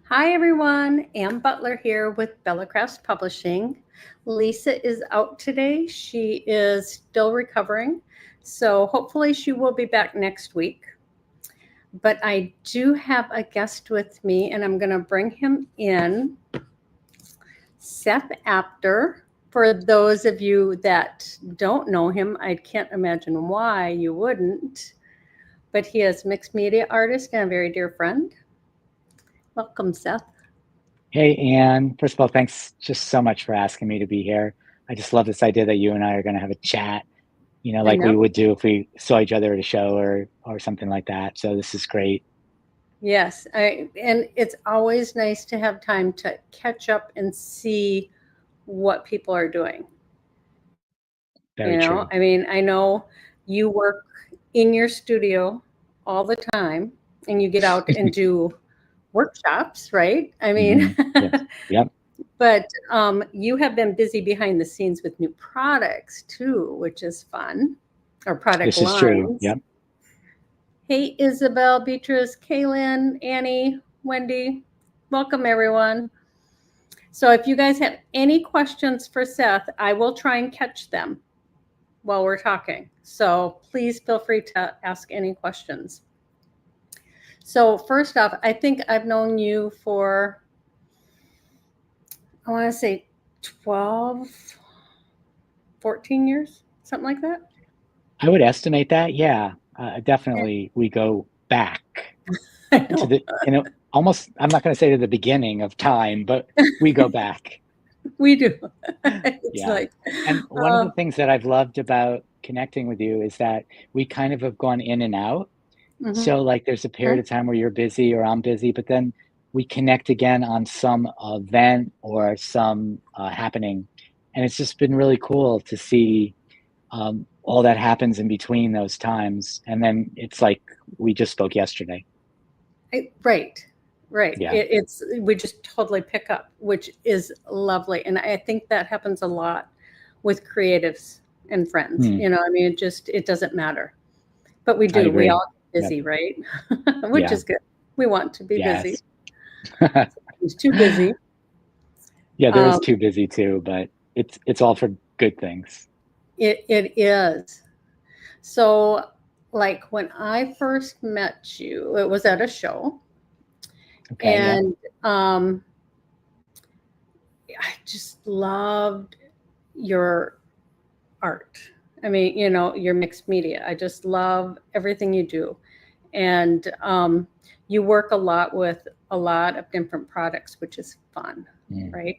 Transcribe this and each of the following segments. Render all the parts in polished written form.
Hi everyone, Ann Butler here with Bella Crafts Publishing. Lisa is out today. She is still recovering, so hopefully she will be back next week. But I do have a guest with me, and I'm going to bring him in. Seth Apter. For those of you that don't know him, I can't imagine why you wouldn't, but he is a mixed media artist and a very dear friend. Welcome, Seth. Hey, Anne. First of all, thanks just so much for asking me to be here. I just love this idea that you and I are going to have a chat, I like know. we would do if we saw each other at a show or something like that. So this is great. Yes, and it's always nice to have time to catch up and see what people are doing. Very true. I mean, I know you work in your studio all the time and you get out and do workshops, right? I mean, Yes. Yep. but you have been busy behind the scenes with new products too, which is fun, or product This is true. lines. Yep. Hey, Isabel, Beatrice, Kaylin, Annie, Wendy, welcome everyone. So if you guys have any questions for Seth, I will try and catch them while we're talking. So please feel free to ask any questions. So first off, I think I've known you for, I want to say 12, 14 years, something like that. I would estimate that. Yeah. Definitely we go back to almost, I'm not going to say to the beginning of time, but we go back. We do. It's Yeah. like, And one of the things that I've loved about connecting with you is that we kind of have gone in and out. So like there's a period of time where you're busy or I'm busy, but then we connect again on some event or some happening. And it's just been really cool to see all that happens in between those times. And then it's like we just spoke yesterday. Right. Right. Yeah. We just totally pick up, which is lovely. And I think that happens a lot with creatives and friends. I mean, it doesn't matter. But we I do. We agree. all get busy, Yep. right? Which is good. We want to be busy. Yes. It's too busy. Yeah, there is too busy too, but it's all for good things. It is. So like when I first met you, it was at a show. Okay. And I just loved your art. I mean, your mixed media. I just love everything you do. And you work a lot with a lot of different products, which is fun, right?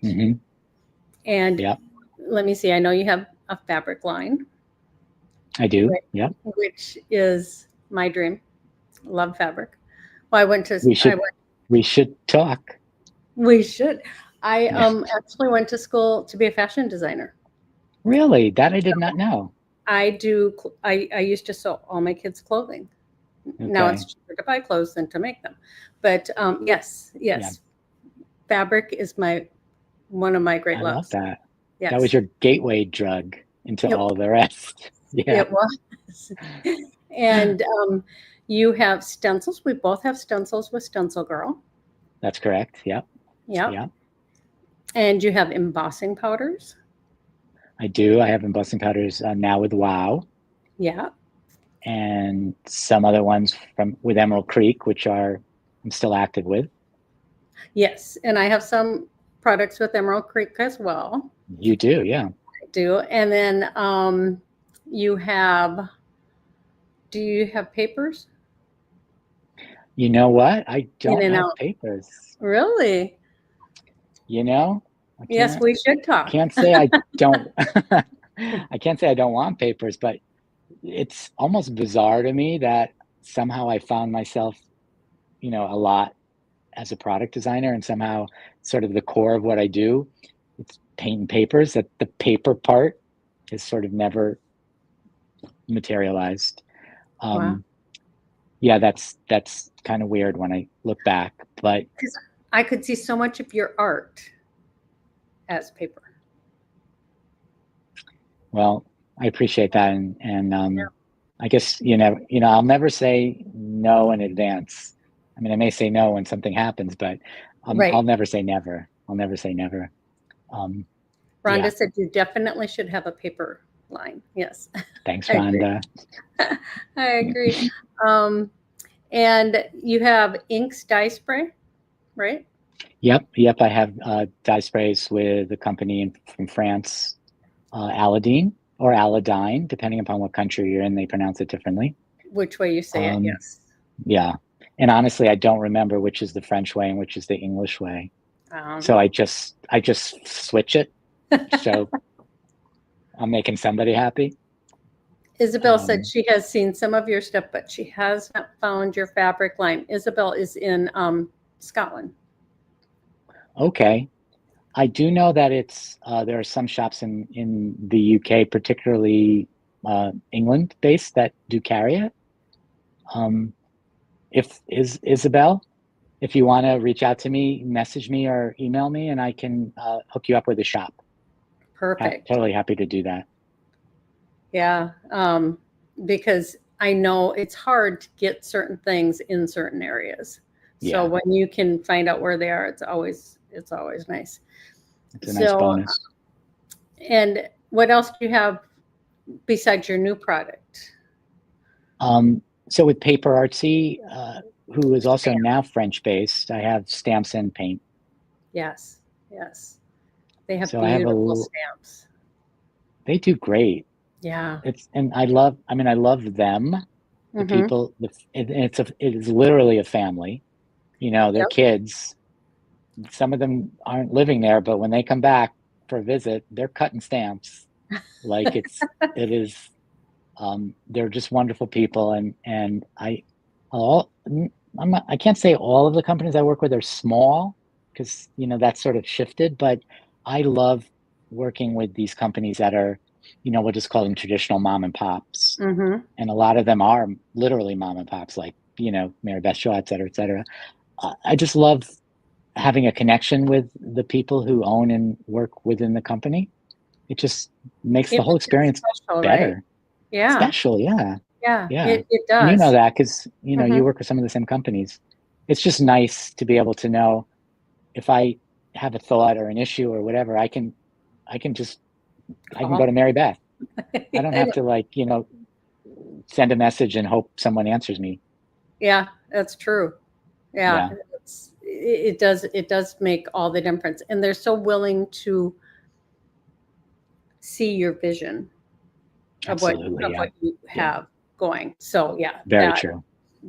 And Yep. let me see, I know you have a fabric line. I do. Right? Yep. Which is my dream. Love fabric. Well, we should talk. We should. I actually went to school to be a fashion designer. Really? That I did not know. I used to sew all my kids' clothing. Okay. Now it's cheaper to buy clothes than to make them. But yes. Yeah. Fabric is one of my great loves. I love that. Yes. That was your gateway drug into all the rest. Yeah. It was. And you have stencils. We both have stencils with Stencil Girl. That's correct. Yep. Yep. Yep. And you have embossing powders. I do. I have embossing powders now with Wow. Yeah. And some other ones with Emerald Creek, which I'm still active with. Yes, and I have some products with Emerald Creek as well. You do, yeah. I do. And then do you have papers? You know what? I don't have papers. Really? Yes, we should talk. Can't say I don't. I can't say I don't want papers, but it's almost bizarre to me that somehow I found myself, a lot as a product designer, and somehow sort of the core of what I do, it's painting papers, that the paper part is sort of never materialized. Wow. Yeah, that's kind of weird when I look back, but I could see so much of your art as paper. Well, I appreciate that, and I guess I'll never say no in advance. I mean, I may say no when something happens, but I'll Right. never say never. I'll never say never. Rhonda Yeah. said you definitely should have a paper line. Yes, Thanks, I agree. Rhonda. I agree. Um, and you have inks dye spray, right? Yep. I have dye sprays with a company from France, Aladine or Aladine, depending upon what country you're in. They pronounce it differently. Which way you say it, Um, yes. yeah. And honestly, I don't remember which is the French way and which is the English way. So Um, I just switch it. So I'm making somebody happy. Isabel said she has seen some of your stuff, but she has not found your fabric line. Isabel is in Scotland. Okay. I do know that there are some shops in the UK, particularly England based, that do carry it. If is Isabel, if you want to reach out to me, message me or email me, and I can hook you up with a shop. Perfect. Totally happy to do that. Yeah, because I know it's hard to get certain things in certain areas. So Yeah, when you can find out where they are, it's always nice. it's a nice So, bonus. and what else do you have besides your new product? So with Paper Artsy, who is also now French based, I have stamps and paint. Yes, yes. They have So I have beautiful stamps. they do great. Yeah. And I love them, the Mm-hmm. people, it is literally a family. They're Yep. kids. Some of them aren't living there, but when they come back for a visit, they're cutting stamps. Like it is, they're just wonderful people. And all, I can't say all of the companies I work with are small because, that's sort of shifted, but I love working with these companies that are, we'll just call them traditional mom and pops. Mm-hmm. And a lot of them are literally mom and pops, like, Mary Beth Shaw, et cetera, et cetera. I just love having a connection with the people who own and work within the company. It just makes It the whole makes it experience special, right? better. Yeah. Special, yeah. Yeah. Yeah. It And you know does. that because, Mm-hmm. you work with some of the same companies. It's just nice to be able to know if I have a thought or an issue or whatever, I can just I can go Call. to Mary Beth. I don't I have know. to send a message and hope someone answers me. Yeah, that's true. Yeah, Yeah, it does make all the difference. And they're so willing to see your vision absolutely. of Yeah. what you Yeah. have going. So yeah, Very true.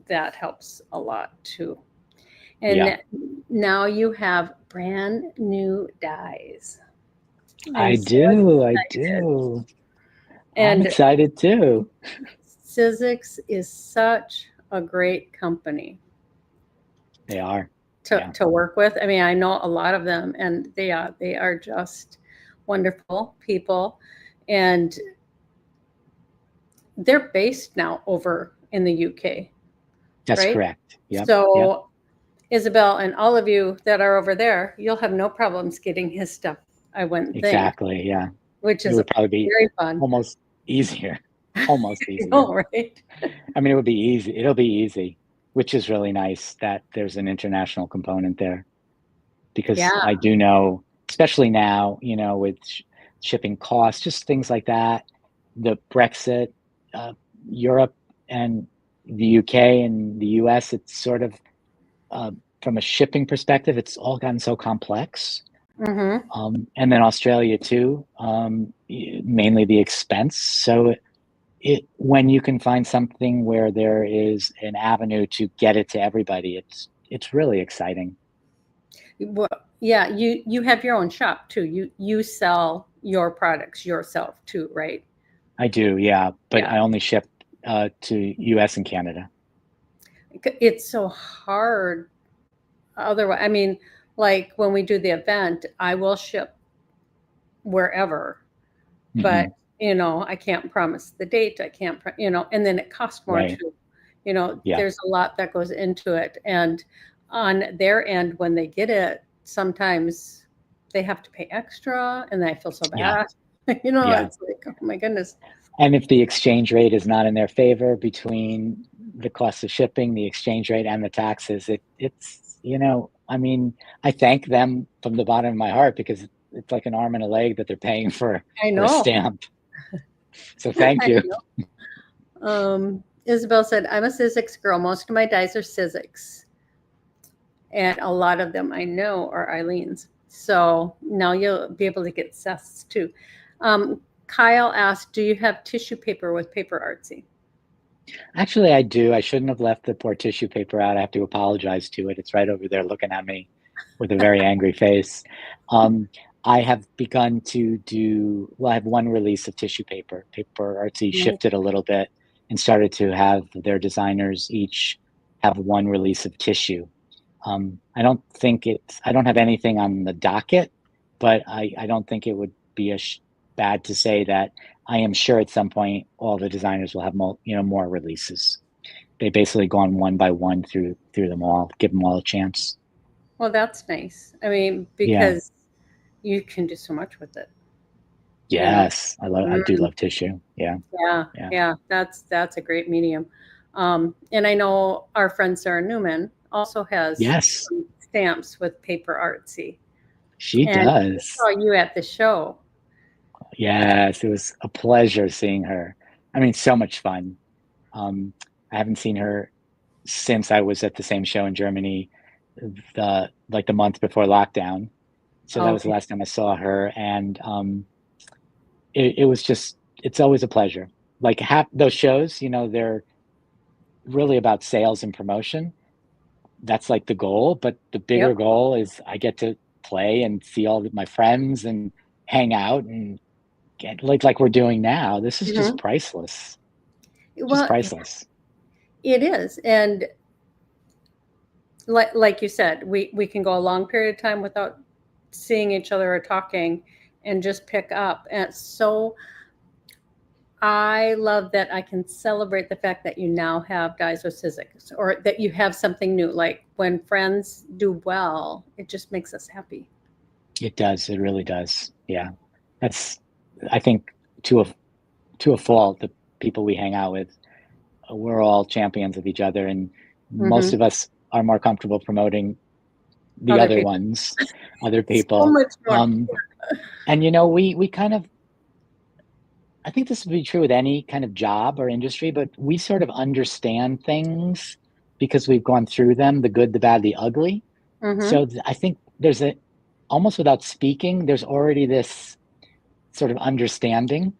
that helps a lot too. Yeah. And now you have brand new dyes. I'm I so do. I excited. do. I'm And excited too. Sizzix is such a great company They are. Yeah. to work with. I mean, I know a lot of them, and they are just wonderful people, and they're based now over in the UK, That's right? correct. Yep. Yep. So Isabel and all of you that are over there, you'll have no problems getting his stuff, I wouldn't think, Exactly. Yeah. which It is would probably be very fun. almost easier. Almost You easier. know, right? I mean, it would be easy. It'll be easy, which is really nice that there's an international component there because Yeah. I do know, especially now, with shipping costs, just things like that, the Brexit, uh, Europe and the UK and the US, it's sort of, uh, from a shipping perspective, it's all gotten so complex. Mm-hmm. And then Australia too, mainly the expense. So when you can find something where there is an avenue to get it to everybody, it's really exciting. Well, yeah, you have your own shop too. You sell your products yourself too, right? I do, yeah, but Yeah. I only ship to US and Canada. It's so hard otherwise. I mean, like when we do the event, I will ship wherever, but Hmm. I can't promise the date. I can't, and then it costs more Right. too. Yeah. There's a lot that goes into it. And on their end, when they get it, sometimes they have to pay extra and I feel so Yeah. bad. Yeah. It's like, oh my goodness. And if the exchange rate is not in their favor between the cost of shipping, the exchange rate and the taxes, it's I mean, I thank them from the bottom of my heart because it's like an arm and a leg that they're paying I for a know. stamp. So thank I you. know. Isabel said, I'm a physics girl. Most of my dyes are physics. And a lot of them I know are Eileen's. So now you'll be able to get Seth's too. Kyle asked, do you have tissue paper with Paper Artsy? Actually, I do. I shouldn't have left the poor tissue paper out. I have to apologize to it. It's right over there looking at me with a very angry face. Um, I have begun to do, well, I have one release of tissue paper. Paper Artsy shifted a little bit and started to have their designers each have one release of tissue. I don't have anything on the docket, but I don't think it would be bad to say that I am sure at some point all the designers will have more releases. They basically gone one by one through them all, give them all a chance. Well, that's nice. I mean, Yeah. because you can do so much with it, you know? Yes. I do love tissue. Yeah. Yeah, Yeah. yeah, that's a great medium. And I know our friend Sarah Newman also has Yes, some stamps with Paper Artsy. she And I does. saw you at the show. Yes, it was a pleasure seeing her. I mean, so much fun. I haven't seen her since I was at the same show in Germany the month before lockdown. So that was the Okay. last time I saw her, and it was just it's always a pleasure. Like those shows, they're really about sales and promotion. That's like the goal, but the bigger Yep. goal is I get to play and see all of my friends and hang out and get like we're doing now. This is just Mhm. priceless. Just Well, priceless. it is. And like you said, we can go a long period of time without seeing each other or talking and just pick up. And so I love that I can celebrate the fact that you now have Dies with Physics or that you have something new. Like when friends do well, it just makes us happy. It does. It really does. Yeah. That's I think to a fault, the people we hang out with, we're all champions of each other, and most Hmm. of us are more comfortable promoting the Other other people, ones, other so people. much more. And we kind of I think this would be true with any kind of job or industry, but we sort of understand things because we've gone through them, the good, the bad, the ugly. Hmm. So I think there's almost without speaking, there's already this sort of understanding.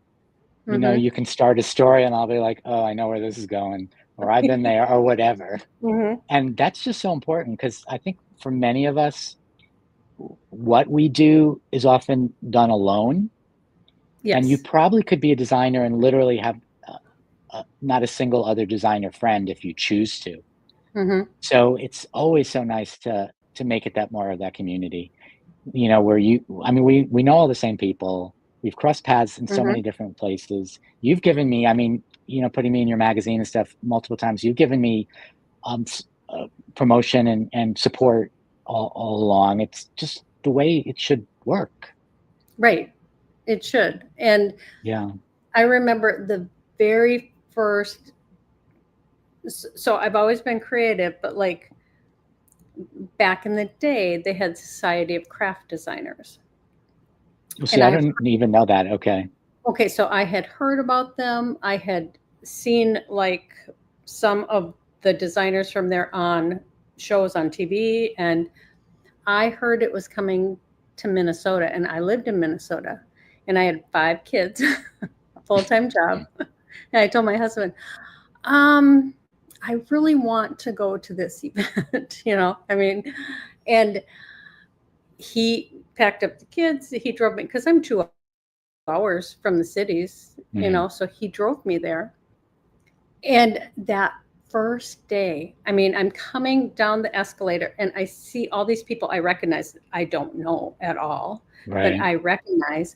Hmm. You can start a story and I'll be like, oh, I know where this is going, or I've been there, or whatever. Hmm. And that's just so important because I think for many of us, what we do is often done alone. And you Yes. probably could be a designer and literally have not a single other designer friend if you choose to. Hmm. So it's always so nice to make it that more of that community. Where I mean, we know all the same people. We've crossed paths in so Hmm. many different places. You've given me, I mean, putting me in your magazine and stuff multiple times. You've given me um, promotion and support all along. It's just the way it should work. Right. It should. And Yeah. I remember the very first, so I've always been creative, but like back in the day, they had Society of Craft Designers. Well, see, And I I, don't even know that. Okay. okay, so I had heard about them. I had seen like some of the designers from there on shows on TV, and I heard it was coming to Minnesota, and I lived in Minnesota, and I had 5 kids, a full-time job. And I told my husband, um, I really want to go to this event, I mean, and he packed up the kids. He drove me because I'm 2 hours from the cities, Mhm. so he drove me there. And that first day, I mean, I'm coming down the escalator and I see all these people I recognize that I don't know at all, but Right. I recognize.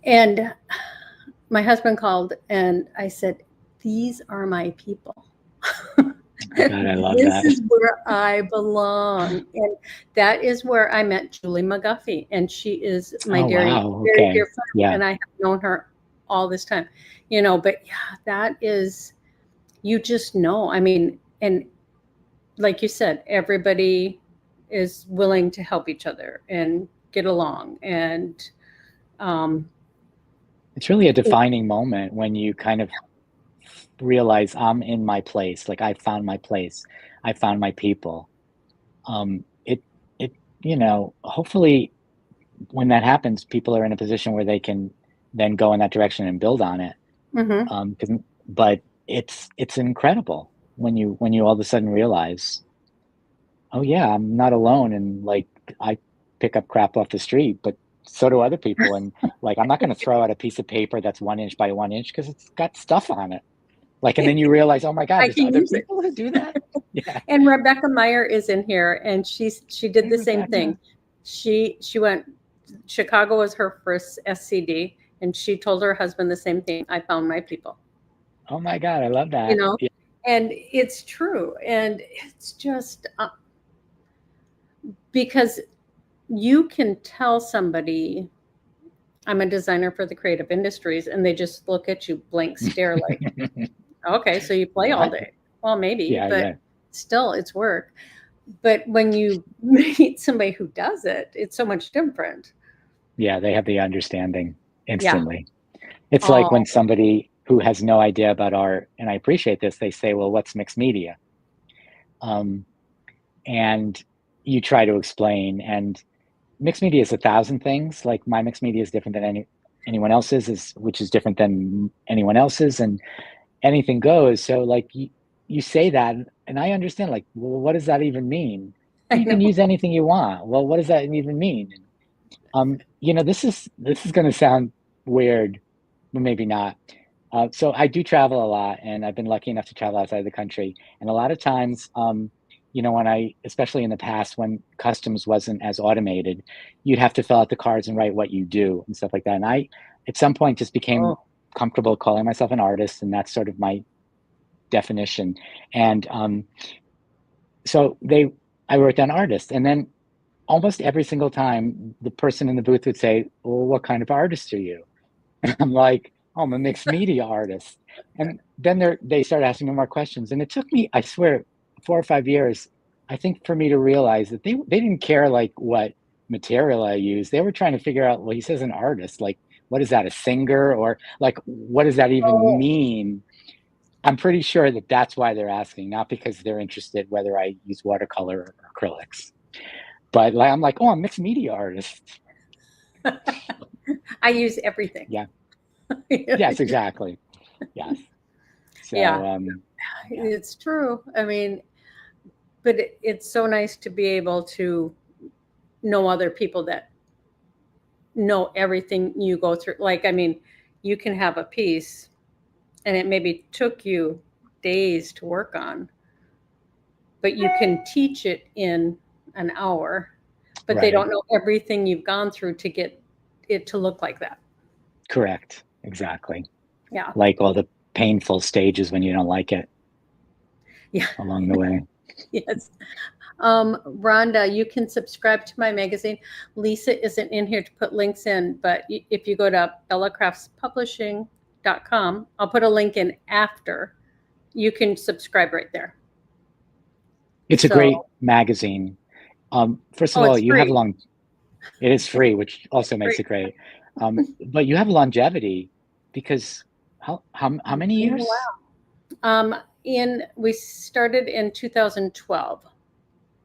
And my husband called and I said, these are my people. Oh God, I love This that. is where I belong. And that is where I met Julie McGuffey. And she is my Oh very, wow. very Okay. dear friend. Yeah. And I have known her all this time, but yeah, that is, you just know. I mean, and like you said, everybody is willing to help each other and get along. And it's really a defining moment when you kind of realize I'm in my place. Like I found my place. I found my people. It it hopefully when that happens, people are in a position where they can then go in that direction and build on it. mhm. But it's incredible when you all of a sudden realize, oh yeah, I'm not alone, and like I pick up crap off the street, but so do other people, and like I'm not going to throw out a piece of paper that's 1 inch by 1 inch because it's got stuff on it. Like, and then you realize, oh my God, I there's can other use it. people who do that. Yeah. And Rebecca Meyer is in here, and she did Hey, the same thing. Rebecca. She went. Chicago was her first SCD, and she told her husband the same thing. I found my people. Oh my God, I love You that. know, Yeah. and it's true, and it's just because you can tell somebody, I'm a designer for the creative industries, and they just look at you blank stare like, okay, so you play all What? day. Well, maybe, Yeah, but yeah. still it's work. But when you meet somebody who does it, it's so much different. Yeah, they have the understanding Yeah. instantly. It's like when Oh, somebody who has no idea about art, and I appreciate this, they say, well, what's mixed media? Um, and you try to explain, and mixed media is 1,000 things. Like my mixed media is different than anyone else's, which is different than anyone else's, and anything goes. So like you say that, and I understand. Like, well, what does that even mean? I Well, you can know. use anything you want. Well, what does that even mean? This is going to sound weird, but maybe not. So I do travel a lot, and I've been lucky enough to travel outside the country. And a lot of times, when especially in the past, when customs wasn't as automated, you'd have to fill out the cards and write what you do and stuff like that. And I, at some point, just became Oh, comfortable calling myself an artist, and that's sort of my definition. And I wrote down artist, and then almost every single time, the person in the booth would say, "Well, what kind of artist are you?" I'm like, "Oh, I'm a mixed media artist." And then they started asking me more questions. And it took me, I swear, 4 or 5 years, I think, for me to realize that they didn't care like what material I used. They were trying to figure out, well, he says an artist, like, what is that, a singer? Or like, what does that even oh, mean? I'm pretty sure that that's why they're asking, not because they're interested whether I use watercolor or acrylics. But like, I'm like, oh, I'm a mixed media artist. I use everything. Yeah. Yes, exactly. Yes. So, Yeah, yeah, it's true. I mean, but it's so nice to be able to know other people that know everything you go through. Like, I mean, you can have a piece and it maybe took you days to work on, but you can teach it in an hour, but they right. don't know everything you've gone through to get it to look like that. Correct. Exactly. Yeah. Like all the painful stages when you don't like it Yeah. along the way. Yes. Rhonda, you can subscribe to my magazine. Lisa isn't in here to put links in, but if you go to bellacraftspublishing.com, I'll put a link in after. You can subscribe right there. It's a great So, magazine. First of oh, all, it's you have free. long, it is It's free, which also makes free. it great. But you have longevity because how many Wow. years? We started in 2012.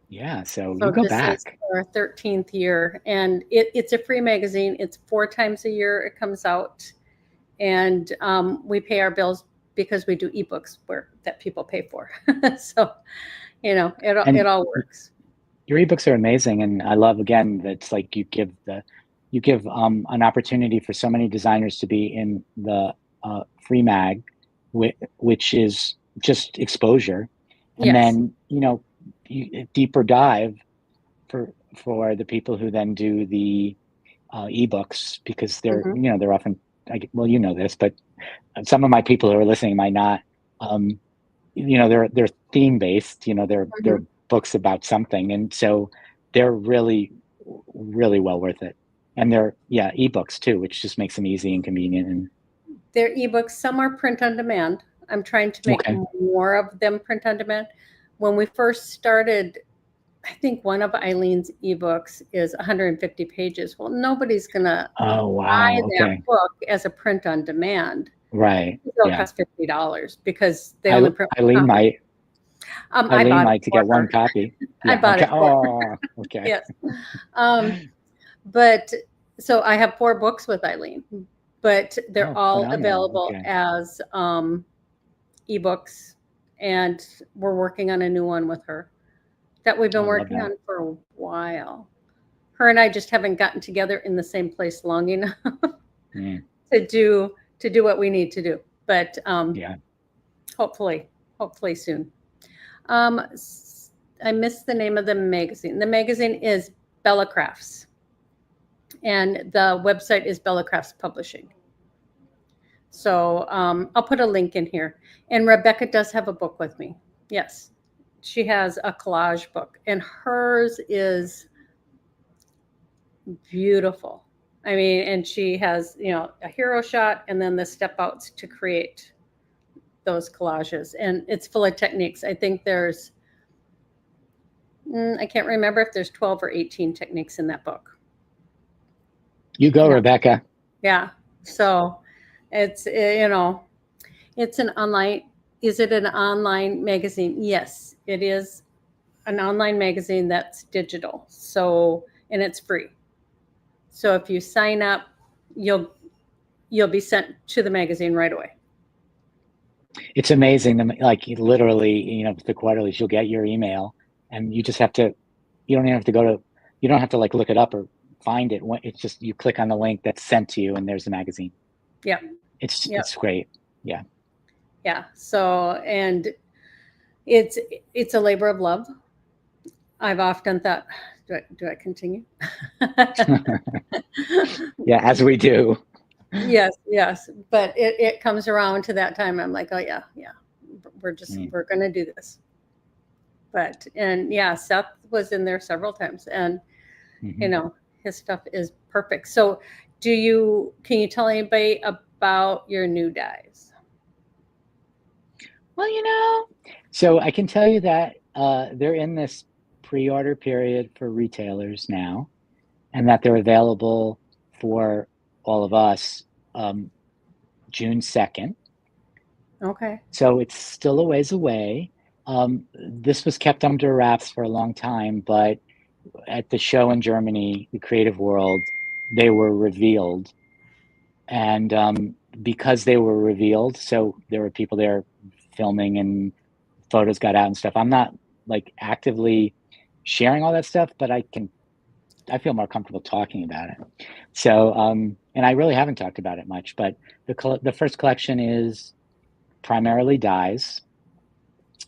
Yeah, so you So go this is back. our 13th year, and it's a free magazine. It's 4 times a year it comes out, and we pay our bills because we do ebooks that people pay for. So it And all works. your ebooks are amazing, and I love again that it's like you give an opportunity for so many designers to be in the free mag, which is just exposure, and Yes. then deeper dive for the people who then do the ebooks because Hmm. they're often well, you know this, but some of my people who are listening might not. Um, they're theme based. They're Hmm. books about something, and so they're really really well worth it. And they're, yeah, ebooks too, which just makes them easy and convenient. And They're ebooks. Some are print on demand. I'm trying to make okay. more of them print on demand. When we first started, I think one of Eileen's ebooks is 150 pages. Well, nobody's going to Oh, buy wow. that Okay. book as a print on demand. Right. It'll Yeah. cost $50 because they only print one Eileen copy. might, I Eileen bought it might to for get one her. copy. I Yeah. bought Okay. it for her. Oh, okay. Yes. But so I have 4 books with Eileen, but they're Oh, all phenomenal. available Okay. as ebooks, and we're working on a new one with her that we've been I love working that. on for a while. Her and I just haven't gotten together in the same place long enough Mm, to do what we need to do. But yeah. hopefully soon. I missed the name of the magazine. The magazine is Bella Crafts, and the website is Bella Crafts Publishing. So I'll put a link in here. And Rebecca does have a book with me. Yes, she has a collage book, and hers is beautiful. I mean, and she has, a hero shot and then the step outs to create those collages. And it's full of techniques. I think there's, I can't remember if there's 12 or 18 techniques in that book. You go, Yeah. Rebecca. Yeah. So it's, it's an online, is it an online magazine? Yes, it is an online magazine that's digital. So, and it's free. So if you sign up, you'll be sent to the magazine right away. It's amazing. Like literally, the quarterlies, you'll get your email and you just have to, you don't even have to you don't have to like look it up or find it. It's just, you click on the link that's sent to you and there's the magazine. Yeah. It's great. Yeah. Yeah. So, and it's a labor of love. I've often thought, do I continue? Yeah, as we do. Yes. But it comes around to that time. I'm like, oh yeah. We're going to do this. But, and yeah, Seth was in there several times, and, his stuff is perfect. So can you tell anybody about your new dyes? Well, so I can tell you that they're in this pre-order period for retailers now, and that they're available for all of us June 2nd. Okay. So it's still a ways away. This was kept under wraps for a long time, but at the show in Germany, the Creative World, they were revealed. And because they were revealed, so there were people there filming and photos got out and stuff. I'm not like actively sharing all that stuff, but I feel more comfortable talking about it. So, and I really haven't talked about it much, but the first collection is primarily dyes.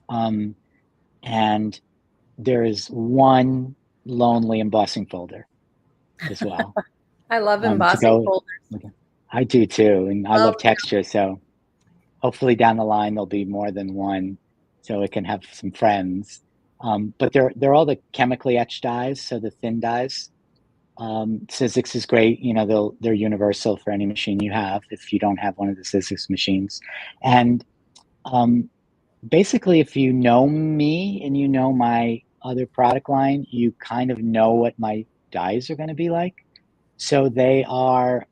And there is one lonely embossing folder as well. I love embossing folders. I do too, and I love texture. So hopefully down the line there'll be more than one, so it can have some friends. But they're all the chemically etched dyes, so the thin dyes. Sizzix is great. They're universal for any machine you have if you don't have one of the Sizzix machines. And basically, if you know me and you know my other product line, you kind of know what my dyes are going to be like. So they are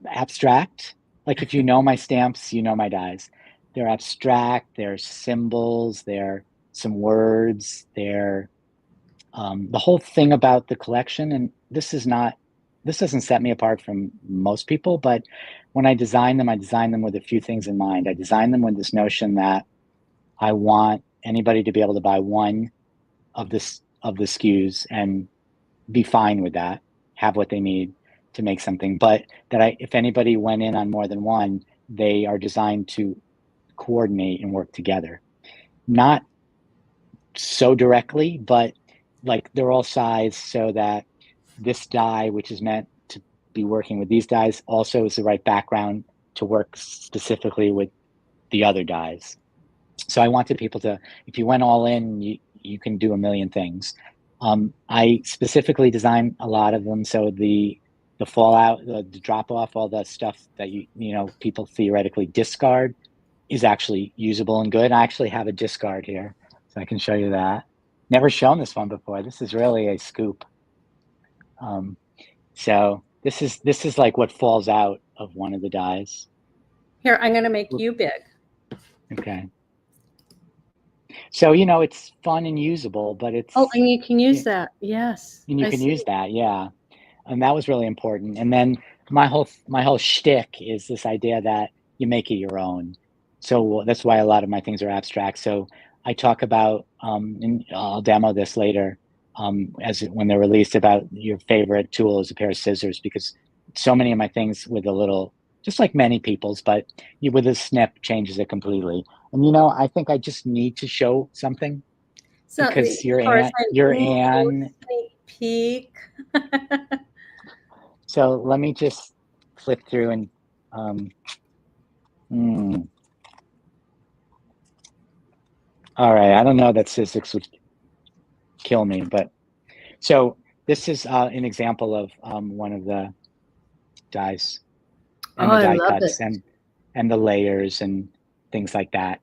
abstract. Like if you know my stamps, you know my dyes. They're abstract, they're symbols, they're some words, they're the whole thing about the collection. And this doesn't set me apart from most people, but when I design them with a few things in mind. I design them with this notion that I want anybody to be able to buy one of the SKUs and be fine with that, have what they need to make something. But that if anybody went in on more than one, they are designed to coordinate and work together. Not so directly, but like they're all sized so that this die, which is meant to be working with these dyes, also is the right background to work specifically with the other dyes. So I wanted people to, if you went all in, you can do a million things. I specifically designed a lot of them so the fallout, the drop off, all the stuff that people theoretically discard, is actually usable and good. I actually have a discard here, so I can show you that. Never shown this one before. This is really a scoop. So this is like what falls out of one of the dies. Here, I'm going to make you big. Okay. So, you know, it's fun and usable, but it's... Oh, and you can use that. Yes. And you can use that, yeah. And that was really important. And then my whole shtick is this idea that you make it your own. So that's why a lot of my things are abstract. So I talk about, and I'll demo this later, when they're released, about your favorite tool is a pair of scissors, because so many of my things with a little, just like many people's, but with a snip changes it completely. And you know, I think I just need to show something, so because your Anne. Sneak peek. So let me just flip through and all right, I don't know that scissors would kill me, but so this is an example of one of the dies and the die cuts and the layers and things like that.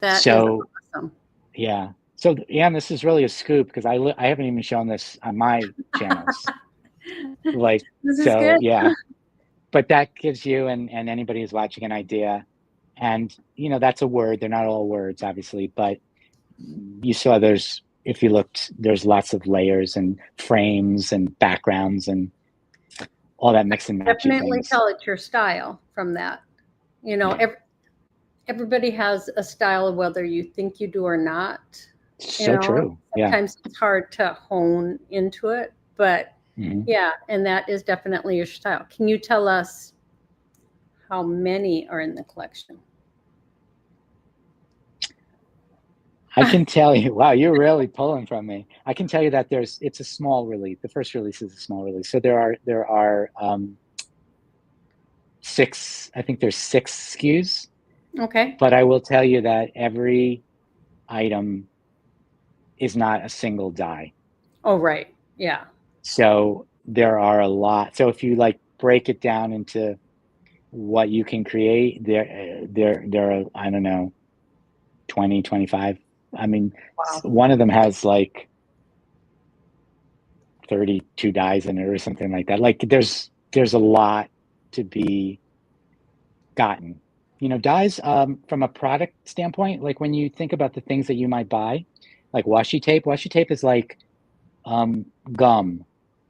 That is awesome. Yeah. So yeah, this is really a scoop, because I haven't even shown this on my channels. Like, this is so good. Yeah, but that gives you and anybody who's watching an idea. And you know, that's a word. They're not all words, obviously, but you saw if you looked, there's lots of layers and frames and backgrounds and all that mix and match. Definitely tell it's your style from that. You know, everybody has a style, whether you think you do or not. So true. Sometimes it's hard to hone into it, but yeah, and that is definitely your style. Can you tell us how many are in the collection? I can tell you. Wow, you're really pulling from me. I can tell you that it's a small release. The first release is a small release. So there are 6. I think there's 6 SKUs. Okay. But I will tell you that every item is not a single die. Oh, right. Yeah. So there are a lot. So if you like break it down into what you can create, there are, I don't know, 20, 25. I mean, wow. One of them has like 32 dies in it or something like that. Like there's a lot to be gotten. You know, dies from a product standpoint, like when you think about the things that you might buy, like washi tape is like gum.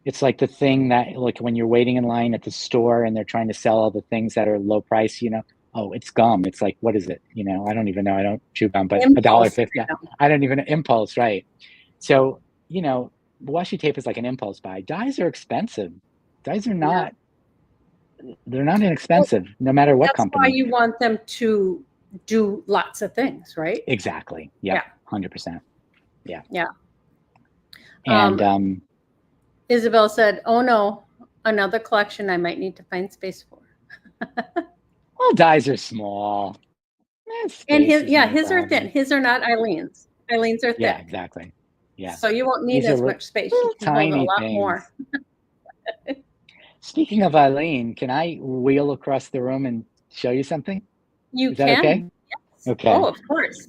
It's like the thing that, like when you're waiting in line at the store and they're trying to sell all the things that are low price, you know, oh, it's gum. It's like, what is it? You know, I don't even know. I don't chew gum, but $1.50. I don't even know. Impulse, right? So, you know, washi tape is like an impulse buy. Dies are expensive. Dies are not. Yeah. They're not inexpensive, no matter what company. That's why you want them to do lots of things, right? Exactly. Yep. Yeah. 100%. Yeah. Yeah. And Isabel said, "Oh no, another collection I might need to find space for." Well, dies are small. And his are thin. His are not Eileen's. Eileen's are thick. Yeah, exactly. Yeah. So you won't need as much space. You can hold a lot more. Speaking of Eileen, can I wheel across the room and show you something? You Is that okay? Yes. Okay. Oh, of course.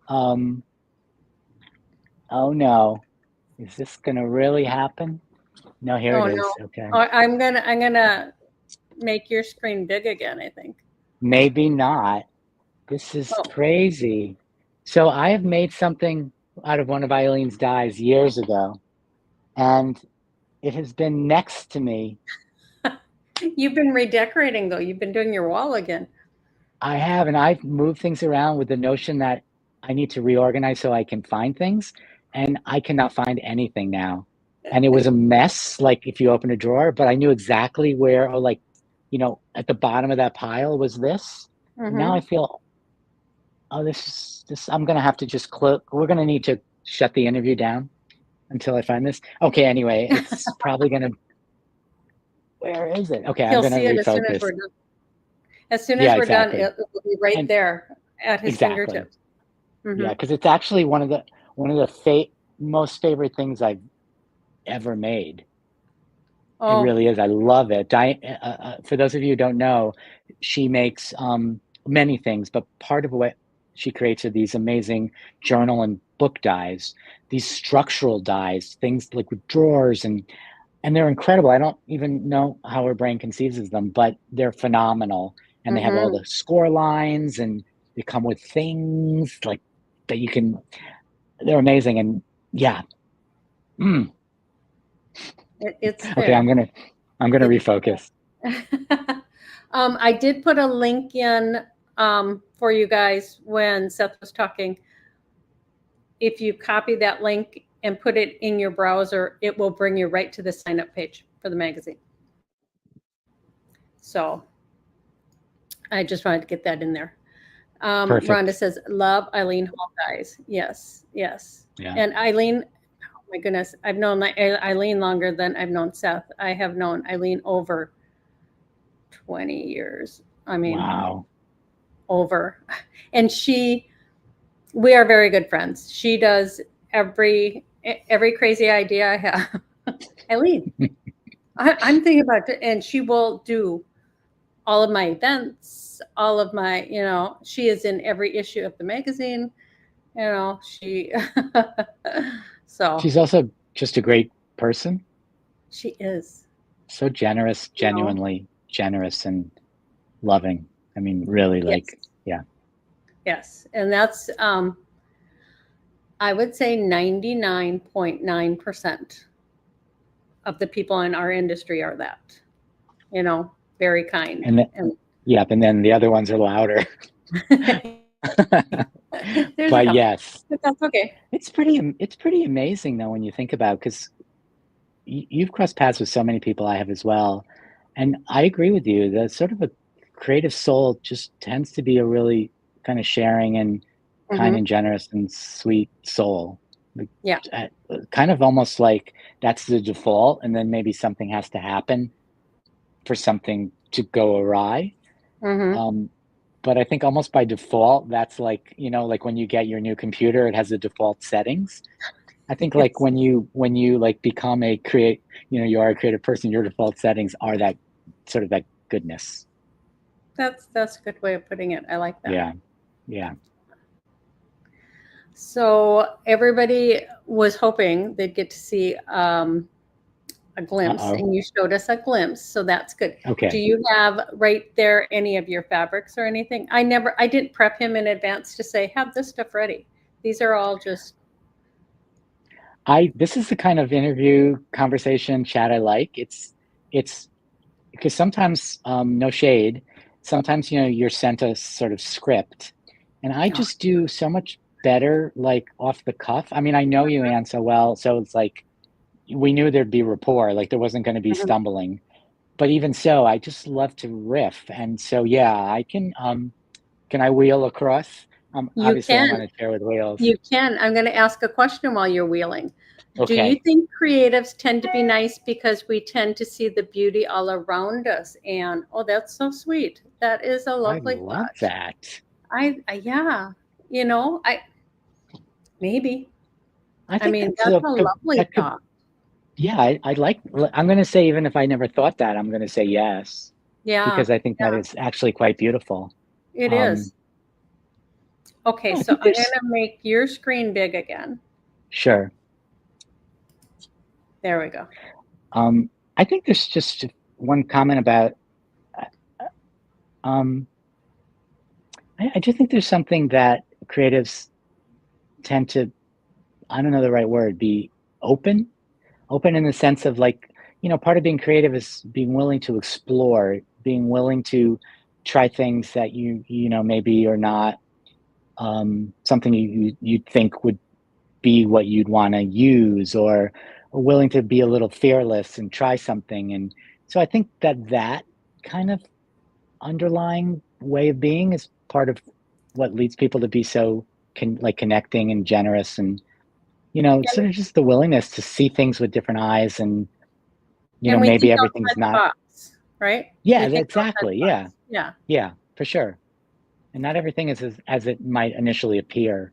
Oh no. Is this gonna really happen? No, here it is. No. Okay. I'm gonna make your screen big again, I think. Maybe not. This is crazy. So I have made something out of one of Eileen's dies years ago, and it has been next to me. You've been redecorating, though. You've been doing your wall again. I have, and I've moved things around with the notion that I need to reorganize so I can find things, and I cannot find anything now. And it was a mess, like if you open a drawer, but I knew exactly where, or like, you know, at the bottom of that pile was this. Now I feel, oh, this, I'm going to have to just click. We're going to need to shut the interview down until I find this. Okay, anyway, it's probably going to, where is it? Okay, I'm going to refocus. As soon as we're done, it will be right there at his fingertips. Yeah, because it's actually one of the most favorite things I've ever made. It Oh, really is. I love it. For those of you who don't know, she makes many things, but part of what she creates are these amazing journal and book dies, these structural dies, things like with drawers and they're incredible. I don't even know how her brain conceives of them, but they're phenomenal. And they have all mm-hmm. the score lines and they come with things like that you can, they're amazing. And yeah. Mm. It's Okay, there. I'm gonna It's refocus. there. I did put a link in for you guys when Seth was talking. If you copy that link and put it in your browser, it will bring you right to the sign up page for the magazine. So I just wanted to get that in there. Rhonda Perfect. says, love Eileen Hall guys. Yes, yes. Yeah. And Eileen, oh my goodness, I've known Eileen longer than I've known Seth. I have known Eileen over 20 years. I mean, Wow. over. And we are very good friends. She does every crazy idea I have. Eileen, I'm thinking about it, and she will do all of my events, all of my, she is in every issue of the magazine. She, so She's also just a great person. she is, So generous, you know, genuinely generous and loving. I mean, really yes, like, yeah. yes. And that's, I would say 99.9% of the people in our industry are that, very kind. And And yep, and then the other ones are louder. there's a But couple, yes, but that's okay. it's pretty amazing though when you think about because you've crossed paths with so many people I have as well. And I agree with you. The sort of a creative soul just tends to be a really kind of sharing and kind Hmm. and generous and sweet soul. Like, Yeah. uh, kind of almost like that's the default, and then maybe something has to happen for something to go awry. Hmm. Um, but I think almost by default, that's like, like when you get your new computer, it has the default settings. I think like Yes. when you like become a create, you are a creative person, your default settings are that sort of that goodness. That's a good way of putting it. I like that. Yeah. Yeah. So everybody was hoping they'd get to see a glimpse, Uh-oh. and you showed us a glimpse, so that's good. Do Okay. you have right there any of your fabrics or anything? I didn't prep him in advance to say, have this stuff ready. These are all just, This is the kind of interview conversation chat I like. It's because sometimes, no shade, sometimes, you're sent a sort of script, and I oh, just do so much better, like, off the cuff. I mean, I know you, Anne, so well, so it's like we knew there'd be rapport, like, there wasn't gonna be mhm. stumbling. But even so, I just love to riff, and so, yeah, can I wheel across? You Obviously, I'm can. on a chair with wheels. You can. I'm going to ask a question while you're wheeling. Do you Okay. think creatives tend to be nice because we tend to see the beauty all around us? And oh, that's so sweet. That is a I lovely love thought. that. Yeah, I maybe. I I think mean, that's that's a lovely that could thought. yeah, I like I'm gonna say even if I never thought that, I'm gonna say yes, Yeah, because I think that yeah, is actually quite beautiful. it Um, is. Okay, yeah, I so think I'm there's gonna make your screen big again. sure. There we go. Um, I think there's just one comment about, uh, um, I do think there's something that creatives tend to, I don't know the right word, be open? Open in the sense of like, part of being creative is being willing to explore, being willing to try things that maybe are not, something you'd think would be what you'd wanna use or willing to be a little fearless and try something, and so I think that kind of underlying way of being is part of what leads people to be so connecting and generous and, And sort of just the willingness to see things with different eyes and, and we maybe think everything's outside the not box, right? yeah, We think outside exactly, the yeah, box. Yeah. yeah, for sure, and not everything is as it might initially appear.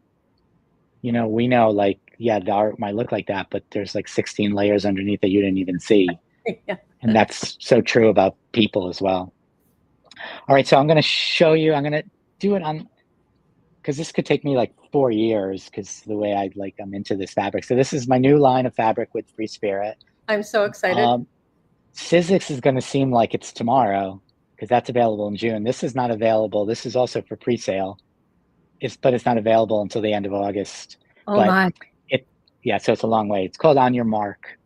We know, like, yeah, the art might look like that, but there's like 16 layers underneath that you didn't even see. Yeah. And that's so true about people as well. All right, so I'm going to show you, I'm going to do it on, because this could take me like 4 years because the way I'm into this fabric. So this is my new line of fabric with Free Spirit. I'm so excited. Sizzix is going to seem like it's tomorrow because that's available in June. This is not available. This is also for pre-sale. But it's not available until the end of August. Oh my. Yeah, so it's a long way. It's called On Your Mark.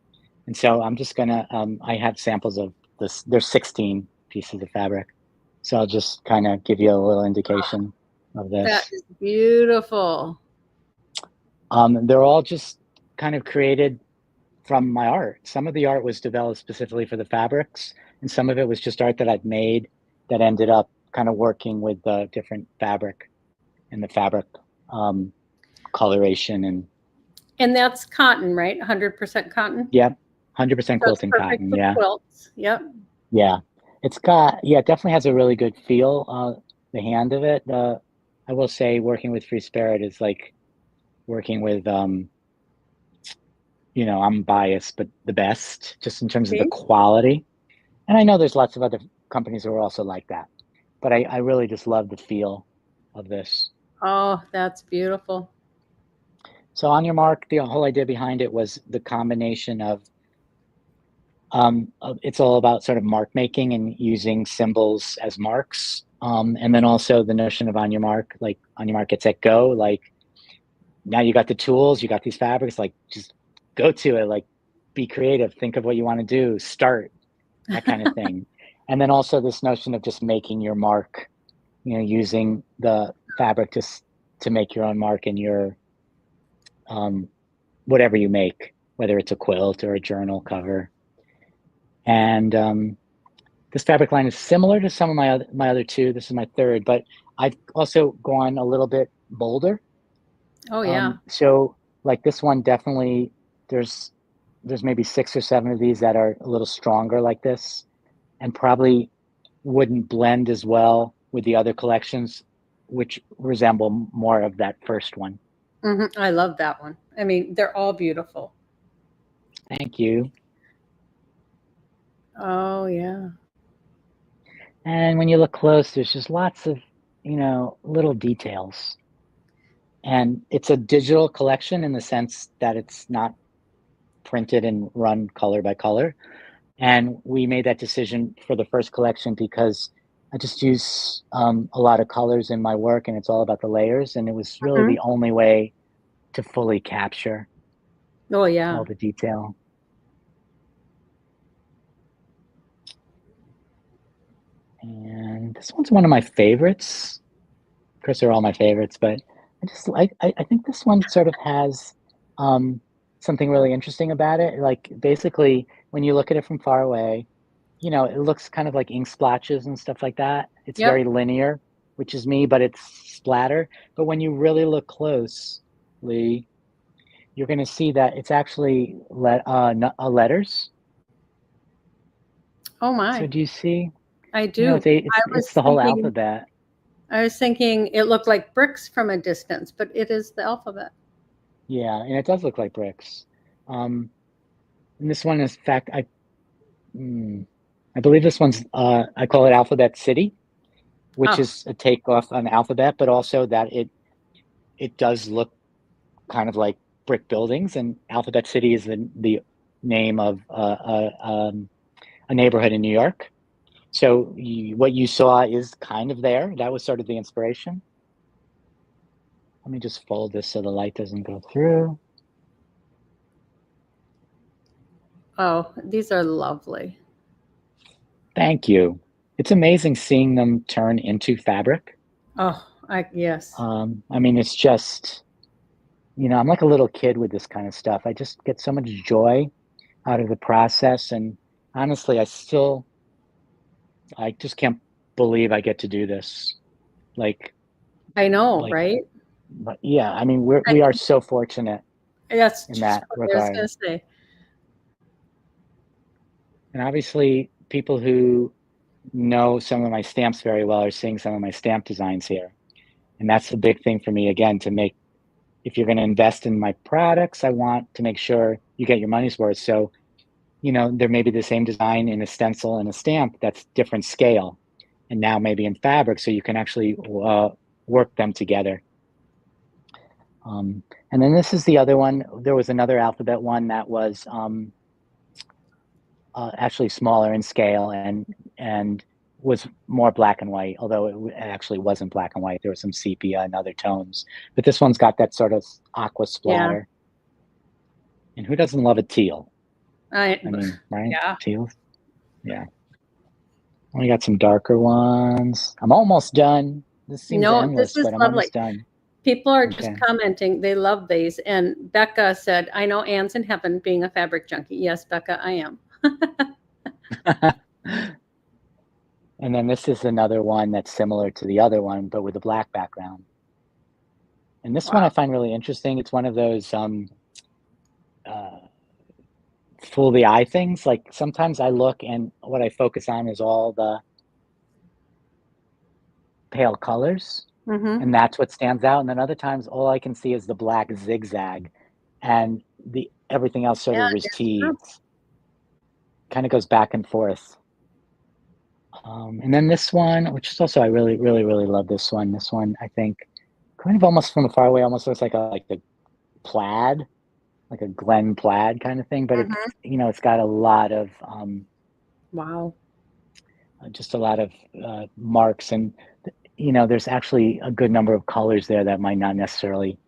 And so I'm just gonna, I have samples of this. There's 16 pieces of fabric. So I'll just kind of give you a little indication of this. That is beautiful. They're all just kind of created from my art. Some of the art was developed specifically for the fabrics, and some of it was just art that I'd made that ended up kind of working with the different fabric and the fabric coloration. And that's cotton, right? 100% cotton? Yep, 100% quilting cotton, yeah. Quilts, yep. Yeah, it's got, yeah, it definitely has a really good feel, the hand of it. I will say working with Free Spirit is like working with, you know, I'm biased, but the best, just in terms of the quality. And I know there's lots of other companies who are also like that, but I really just love the feel of this. Oh, that's beautiful. So On Your Mark, the whole idea behind it was the combination of, it's all about sort of mark making and using symbols as marks. And then also the notion of On Your Mark, like on your mark, get set, go. Like now you got the tools, you got these fabrics, like just go to it, like be creative, think of what you want to do, start, that kind of thing. And then also this notion of just making your mark, you know, using the fabric to make your own mark in your, whatever you make, whether it's a quilt or a journal cover. And this fabric line is similar to some of my other two. This is my third, but I've also gone a little bit bolder. Oh yeah. So like this one, definitely there's maybe 6 or 7 of these that are a little stronger like this, and probably wouldn't blend as well with the other collections, which resemble more of that first one. Mm-hmm. I love that one. I mean, they're all beautiful. Thank you. Oh yeah. And when you look close, there's just lots of, you know, little details. And it's a digital collection in the sense that it's not printed and run color by color. And we made that decision for the first collection because I just use a lot of colors in my work, and it's all about the layers. And it was really the only way to fully capture all the detail. And this one's one of my favorites. Of course, they're all my favorites, but I think this one sort of has something really interesting about it. Like basically, when you look at it from far away, you know, it looks kind of like ink splotches and stuff like that. It's very linear, which is me, but it's splatter. But when you really look closely, you're going to see that it's actually letters. Oh my. So do you see? I do. You know, it's the whole alphabet. I was thinking it looked like bricks from a distance, but it is the alphabet. Yeah, and it does look like bricks. And this one, in fact, I believe this one's, I call it Alphabet City, which is a takeoff on Alphabet, but also that it does look kind of like brick buildings. And Alphabet City is the name of a neighborhood in New York. So what you saw is kind of there. That was sort of the inspiration. Let me just fold this so the light doesn't go through. Oh, these are lovely. Thank you. It's amazing seeing them turn into fabric. Oh, yes. I mean, it's just, you know, I'm like a little kid with this kind of stuff. I just get so much joy out of the process. And honestly, I just can't believe I get to do this. Like, I know, right? But yeah, I mean, we are so fortunate. That's in that regard. I was going to say. And obviously, people who know some of my stamps very well are seeing some of my stamp designs here. And that's the big thing for me, again, to make, if you're going to invest in my products, I want to make sure you get your money's worth. So there may be the same design in a stencil and a stamp that's different scale, and now maybe in fabric, so you can actually work them together. And then this is the other one. There was another alphabet one that was actually smaller in scale and was more black and white, although it actually wasn't black and white. There was some sepia and other tones, but this one's got that sort of aqua splatter. And who doesn't love a teal? I mean, right? Yeah. Teals. Yeah. We got some darker ones. I'm almost done. This seems endless, this is but I'm lovely. almost done. People are just commenting. They love these. And Becca said, I know Anne's in heaven being a fabric junkie. Yes, Becca, I am. And then this is another one that's similar to the other one, but with a black background. And this one I find really interesting. It's one of those fool the eye things. Like sometimes I look and what I focus on is all the pale colors. And that's what stands out. And then other times all I can see is the black zigzag, and everything else sort of recedes. Kind of goes back and forth. And then this one, which is also, I really, really, really love this one. This one, I think, kind of almost from far away, almost looks like the plaid, like a Glen plaid kind of thing. But it's, it's got a lot of just a lot of marks, and there's actually a good number of colors there that might not necessarily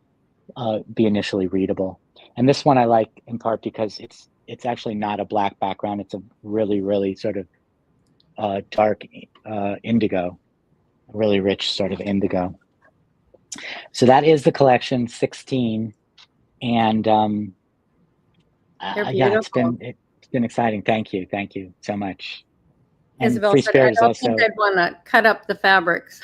be initially readable. And this one I like in part because it's actually not a black background. It's a really, really sort of dark indigo, a really rich sort of indigo. So that is the collection 16, and yeah, it's been exciting. Thank you so much. And Isabel Free said, Spirit I don't is also. think I'd want to cut up the fabrics.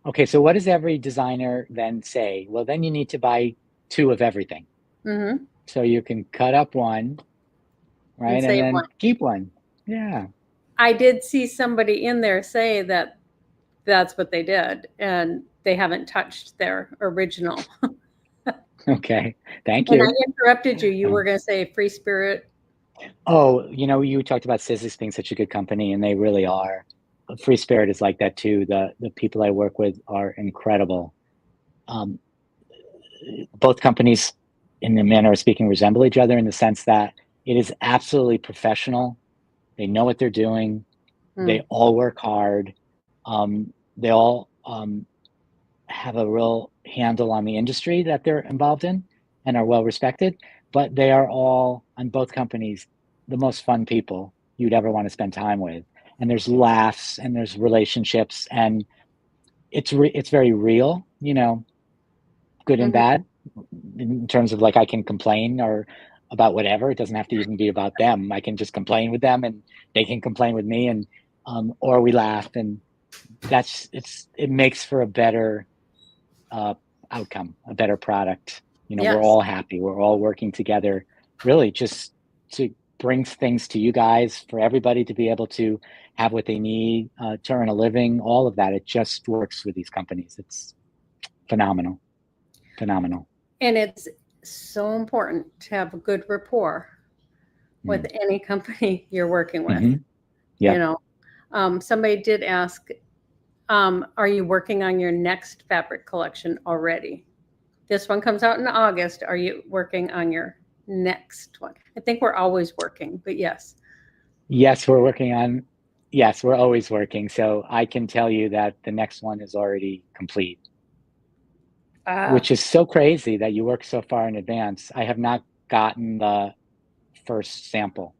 Okay, so what does every designer then say? Well, then you need to buy 2 of everything. So you can cut up one, right, and then keep one. Yeah. I did see somebody in there say that that's what they did, and they haven't touched their original. Okay, thank you. And I interrupted you. You were going to say Free Spirit. Oh, you talked about Sizzix being such a good company, and they really are. Free Spirit is like that too. The people I work with are incredible. Both companies, in the manner of speaking, resemble each other in the sense that it is absolutely professional. They know what they're doing. They all work hard. They all have a real handle on the industry that they're involved in and are well respected. But they are all, on both companies, the most fun people you'd ever want to spend time with. And there's laughs and there's relationships, and it's very real, good and bad, in terms of I can complain or about whatever. It doesn't have to even be about them. I can just complain with them and they can complain with me, and or we laugh, and it makes for a better outcome, a better product. We're all happy. We're all working together, really, just to bring things to you guys, for everybody to be able to have what they need to earn a living. All of that, it just works with these companies. It's phenomenal. And it's so important to have a good rapport with any company you're working with. Somebody did ask, are you working on your next fabric collection already? This one comes out in August. Are you working on your next one? I think we're always working, but yes. Yes, we're always working. So I can tell you that the next one is already complete, which is so crazy that you work so far in advance. I have not gotten the first sample.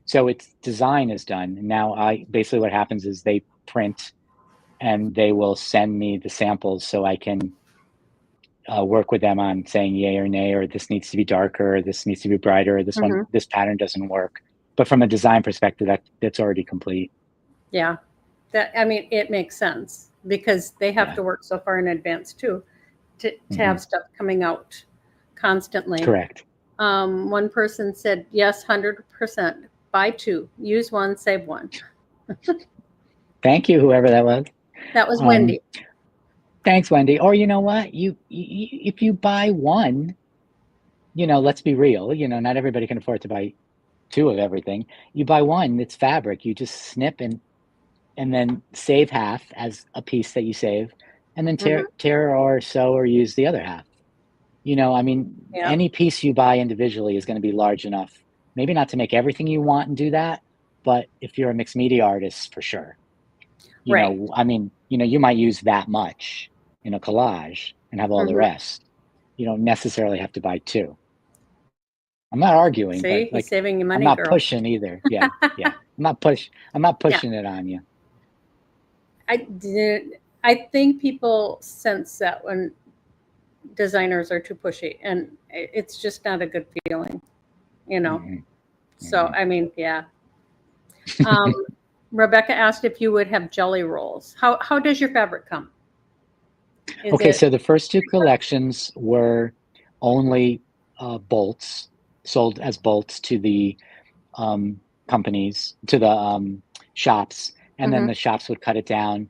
So its design is done. And now basically what happens is they print and they will send me the samples so I can work with them on saying yay or nay, or this needs to be darker, or this needs to be brighter, or this pattern doesn't work. But from a design perspective, that's already complete. Yeah, it makes sense because they have to work so far in advance too, to have stuff coming out constantly. Correct. One person said, yes, 100%. Buy 2, use 1, save 1. Thank you, whoever that was. That was Wendy. Thanks, Wendy. Or you know what? If you buy 1, let's be real, not everybody can afford to buy two of everything. You buy one, it's fabric. You just snip and then save half as a piece that you save, and then Mhm. tear or sew or use the other half. I mean, Yep. any piece you buy individually is going to be large enough, maybe not to make everything you want and do that, but if you're a mixed media artist, for sure. Right. I mean, you might use that much in a collage and have all the Mhm. rest. You don't necessarily have to buy two. I'm not arguing, but See, he's like, saving you I'm money, not girl. pushing either. Yeah, yeah. I'm not Yeah. pushing it on you. I think people sense that when designers are too pushy, and it's just not a good feeling, you know. Hmm. So, Hmm. I mean, yeah. Um, Rebecca asked if you would have jelly rolls. How does your fabric come? Is Okay, it so the first two collections were only bolts, sold as bolts to the um, companies, to the shops, and then Mhm. the shops would cut it down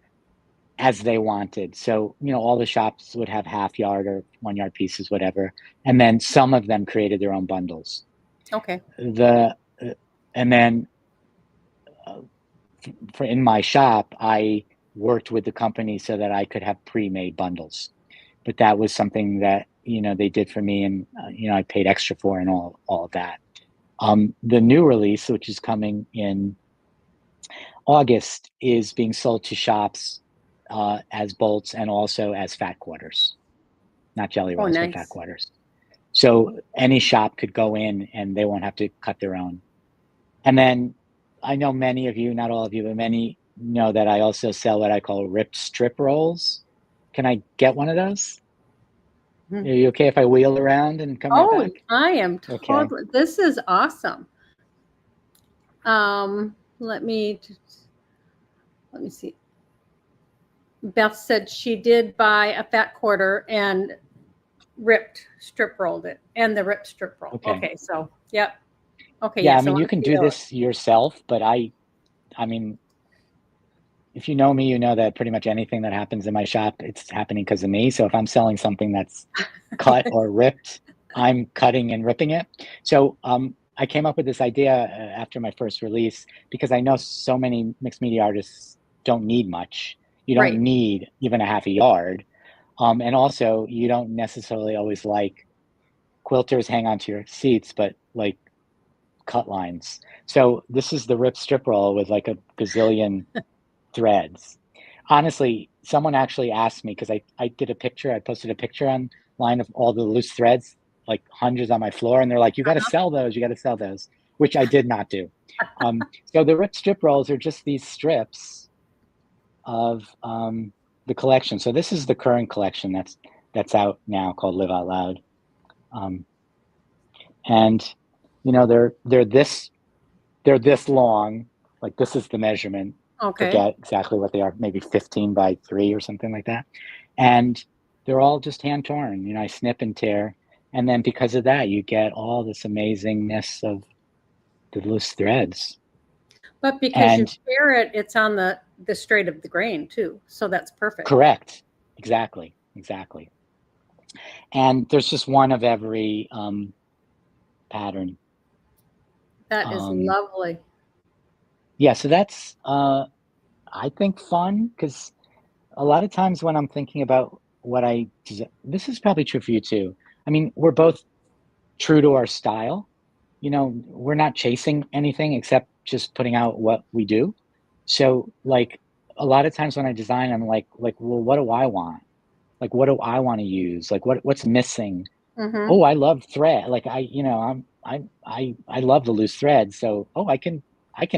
as they wanted. So, all the shops would have half yard or 1 yard pieces, whatever. And then some of them created their own bundles. Okay. The and then uh, for in my shop, I worked with the company so that I could have pre-made bundles. But that was something that they did for me, and I paid extra for, and all of that. The new release, which is coming in August, is being sold to shops as bolts and also as fat quarters, not jelly Oh, rolls, but fat nice. quarters. So any shop could go in and they won't have to cut their own. And then I know many of you, not all of you, but many know that I also sell what I call ripped strip rolls. Can I get one of those? Are Mhm. you okay if I wheel around and come right Oh, back? I am Okay. totally. This is awesome. Let me see. Beth said she did buy a fat quarter and ripped strip rolled it, and the ripped strip roll. Okay. Okay, so yep. Okay, Yeah, yeah. I So mean, I you can see do those. this yourself, but I mean, if you know me, you know that pretty much anything that happens in my shop, it's happening because of me. So if I'm selling something that's cut or ripped, I'm cutting and ripping it. So I came up with this idea after my first release because I know so many mixed media artists don't need much. You don't Right. need even a half a yard. And also, you don't necessarily always like quilters hang onto your seats, but like cut lines. So this is the rip strip roll with like a gazillion threads. Honestly, someone actually asked me because I did a picture, I posted a picture online of all the loose threads, like hundreds on my floor, and they're like, "You got to sell those. You got to sell those," which I did not do. So the rip strip rolls are just these strips of the collection. So this is the current collection that's out now called Live Out Loud, um, and they're this long. Like this is the measurement. Okay. Forget exactly what they are, maybe 15 by 3 or something like that. And they're all just hand torn. I snip and tear. And then because of that, you get all this amazingness of the loose threads. But because you And share it, it's on the straight of the grain too. So that's perfect. correct. Exactly. Exactly. And there's just one of every pattern. That is Um, lovely. yeah, so that's I think fun because a lot of times when I'm thinking about this is probably true for you too. I mean, we're both true to our style. We're not chasing anything except just putting out what we do. So, like, a lot of times when I design, I'm like, well, what do I want? Like, what do I want to use? Like, what's missing? Mhm. Oh, I love thread. Like, I love the loose thread. So, oh, I can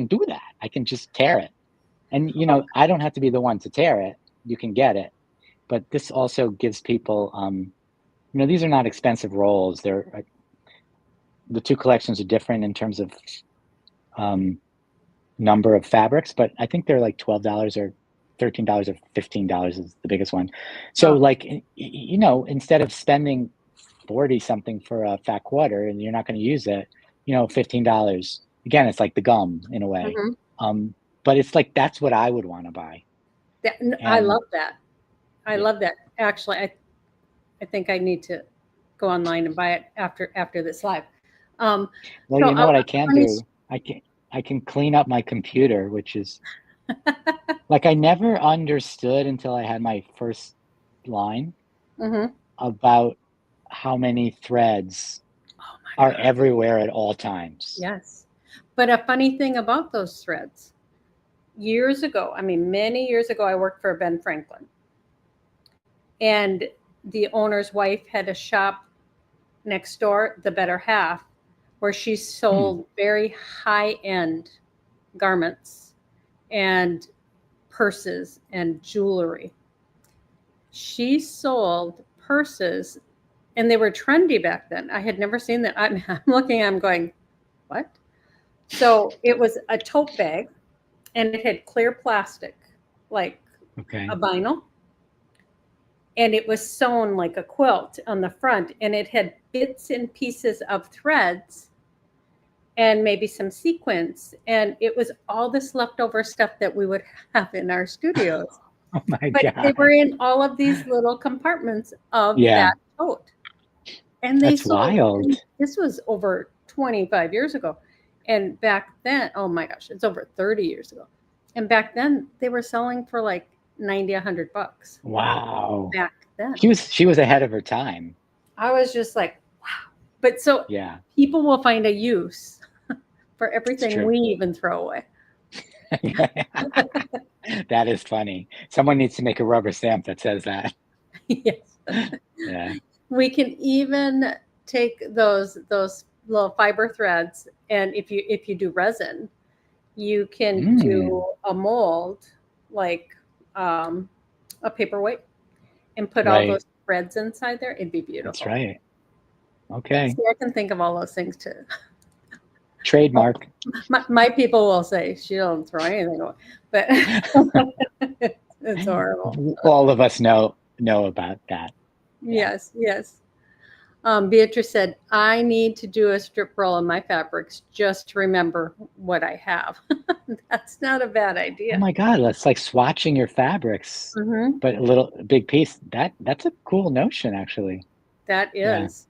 do that. I can just tear it. And I don't have to be the one to tear it. You can get it. But this also gives people, these are not expensive rolls. The two collections are different in terms of um, number of fabrics, but I think they're like $12 or $13 or $15 is the biggest one. So Oh, like, instead of spending 40 something for a fat quarter and you're not going to use it, $15. Again, it's like the gum in a way. mhm. Um, but it's like, that's what I would want to buy. I And love that. I yeah, love that. Actually, I think I need to. go online and buy it after this live. Well, So you know what I can funny do? I can clean up my computer, which is like I never understood until I had my first line Mhm. about how many threads Oh my are god. everywhere at all times. Yes. But a funny thing about those threads, years ago, I mean, many years ago, I worked for Ben Franklin. And the owner's wife had a shop next door, the Better Half, where she Hmm. sold very high-end garments and purses and jewelry. She sold purses, and they were trendy back then. I had never seen that. I'm looking, I'm going, what? So it was a tote bag, and it had clear plastic, like Okay. a vinyl, and it was sewn like a quilt on the front, and it had bits and pieces of threads and maybe some sequins, and it was all this leftover stuff that we would have in our studios. Oh my But they were God. in all of these little compartments of Yeah, that tote, and they that's sold, wild. and this was over 25 years ago, and back then, oh my gosh, it's over 30 years ago, and back then they were selling for like 90, $100 Wow. back then. She was ahead of her time. I was just like, wow. But so Yeah, people will find a use for it's everything true. we even throw away. That is funny. Someone needs to make a rubber stamp that says that. Yes. Yeah. We can even take those little fiber threads, and if you do resin, you can Mm, do a mold like a paperweight and put all right. those threads inside there. It'd be That's beautiful. right. Okay. See, I can think of all those things too. Trademark. My people will say she don't throw anything away, but it's horrible. All of us know about that. Yeah. Yes, yes. Beatrice said, I need to do a strip roll of my fabrics just to remember what I have. That's not a bad Oh idea. my God, that's like swatching your fabrics, Hmm. but a big piece. That's a cool notion, actually. That Yeah. is.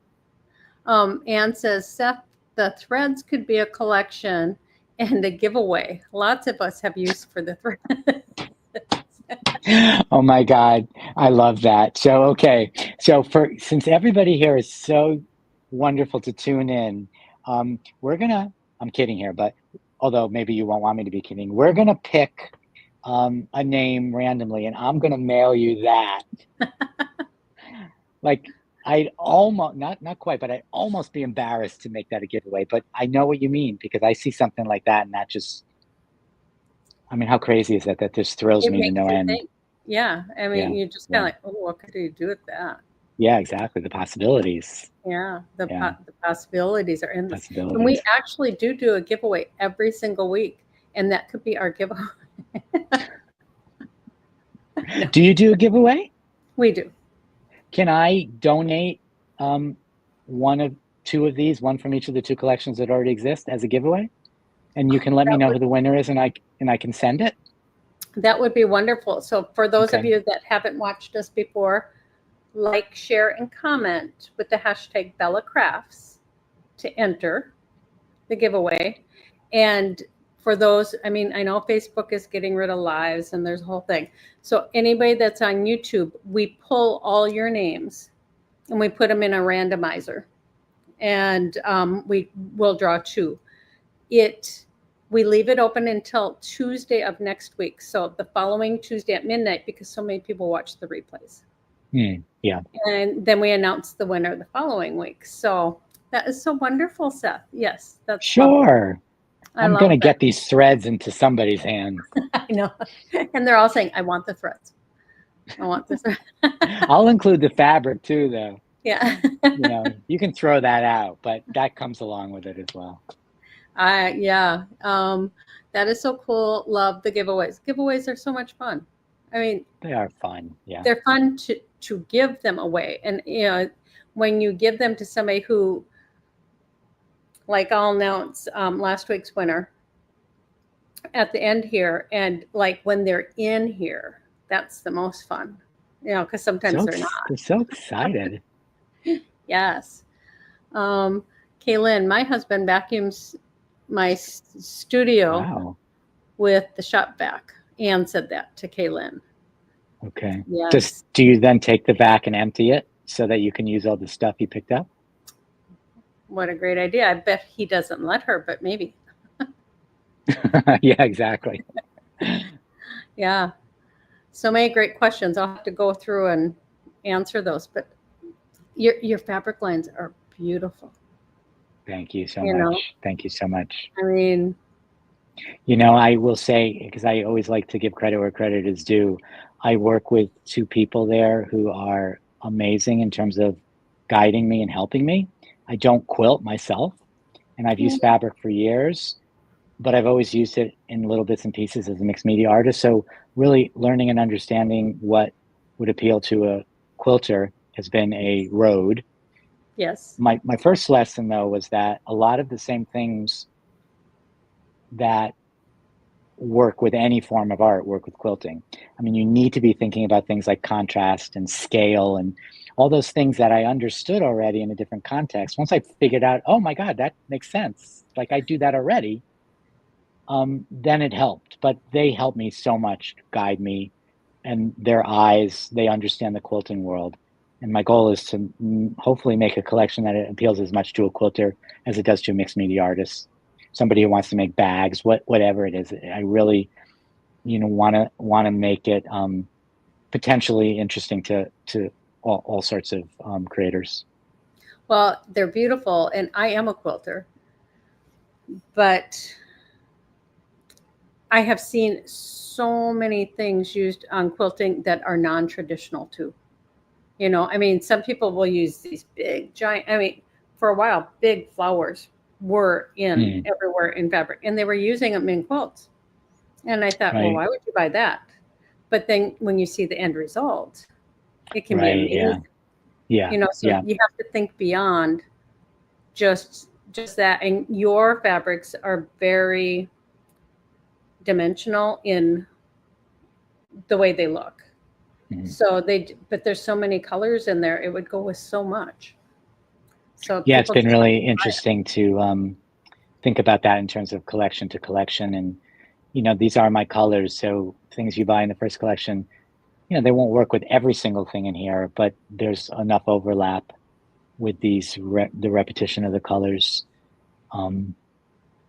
Anne says, Seth, the threads could be a collection and a giveaway. Lots of us have use for the threads. Oh my God, I love that. So okay, so for since everybody here is so wonderful to tune in, we're gonna. I'm kidding here, but although maybe you won't want me to be kidding, we're gonna pick a name randomly, and I'm gonna mail you that. Like I'd almost not quite, but I'd almost be embarrassed to make that a giveaway. But I know what you mean because I see something like that, and that just. I mean, how crazy is that? That just thrills It me to makes no you end. think. Yeah. I mean, Yeah, you just kind yeah. of like, oh, what could you do with that? Yeah, exactly, the possibilities. Yeah, Yeah, the possibilities are endless. And we possibilities. actually do a giveaway every single week, and that could be our giveaway. No, Do you do a giveaway? we do. Can I donate, um, 1 of 2 of these, 1 from each of the 2 collections that already exist as a giveaway? And you Oh, can let me know who the winner is, and I can send it? that would be wonderful. So for those of Okay. you that haven't watched us before, like, share, and comment with the hashtag Bella Crafts to enter the giveaway. And for those, I mean, I know Facebook is getting rid of lives and there's a whole thing. So anybody that's on YouTube, we pull all your names and we put them in a randomizer, and we will draw 2. It We leave it open until Tuesday of next week, so the following Tuesday at midnight, because so many people watch the replays, Yeah. and then we announce the winner the following week. So that is so wonderful, Seth. Yes, that's lovely. Sure. I I'm love gonna that. get these threads into somebody's hands. I know. And they're all saying, I want the threads. I want this. I'll include the fabric too, though. Yeah. You can throw that out, but that comes along with it as well. Yeah. That is so cool. Love the giveaways. Giveaways are so much fun. I mean, They are fun, yeah. they're fun to give them away. And when you give them to somebody who, like, I'll announce last week's winner at the end here, and like when they're in here, that's the most fun. Because sometimes they're not. They're so excited. Yes. Kaylin, my husband vacuums my studio Wow. with the shop vac. Anne said that to Kaylin. Okay. Yes. Do you then take the vac and empty it so that you can use all the stuff you picked up? What a great idea. I bet he doesn't let her, but maybe. Yeah, exactly. Yeah. So many great questions. I'll have to go through and answer those. But your fabric lines are beautiful. Thank you so You know, much. Thank you so much. I mean, You know, I will say, because I always like to give credit where credit is due, I work with two people there who are amazing in terms of guiding me and helping me. I don't quilt myself, and I've used fabric for years, but I've always used it in little bits and pieces as a mixed media artist. So really learning and understanding what would appeal to a quilter has been a road. yes. My first lesson though was that a lot of the same things that work with any form of art work with quilting. I mean, you need to be thinking about things like contrast and scale and all those things that I understood already in a different context. Once I figured out, oh my God, that makes sense. Like I do that already. Then it helped, but they helped me so much, guide me, and their eyes, they understand the quilting world. And my goal is to hopefully make a collection that it appeals as much to a quilter as it does to a mixed media artist, somebody who wants to make bags, whatever it is. I really, want to make it potentially interesting to all sorts of creators. Well, they're beautiful, and I am a quilter, but I have seen so many things used on quilting that are non-traditional too. I mean, some people will use these big, giant, I mean, for a while, big flowers were in Mm, everywhere in fabric, and they were using them in quilts. And I thought, well, right, why would you buy that? But then when you see the end result, it can be right, amazing. yeah, yeah, So yeah. you have to think beyond just that. And your fabrics are very dimensional in the way they look. Mhm. But there's so many colors in there, it would go with so much. So Yeah, it's people been just have really to buy it. interesting to think about that in terms of collection to collection. And, these are my colors. So things you buy in the first collection, they won't work with every single thing in here, but there's enough overlap with the repetition of the colors. Um,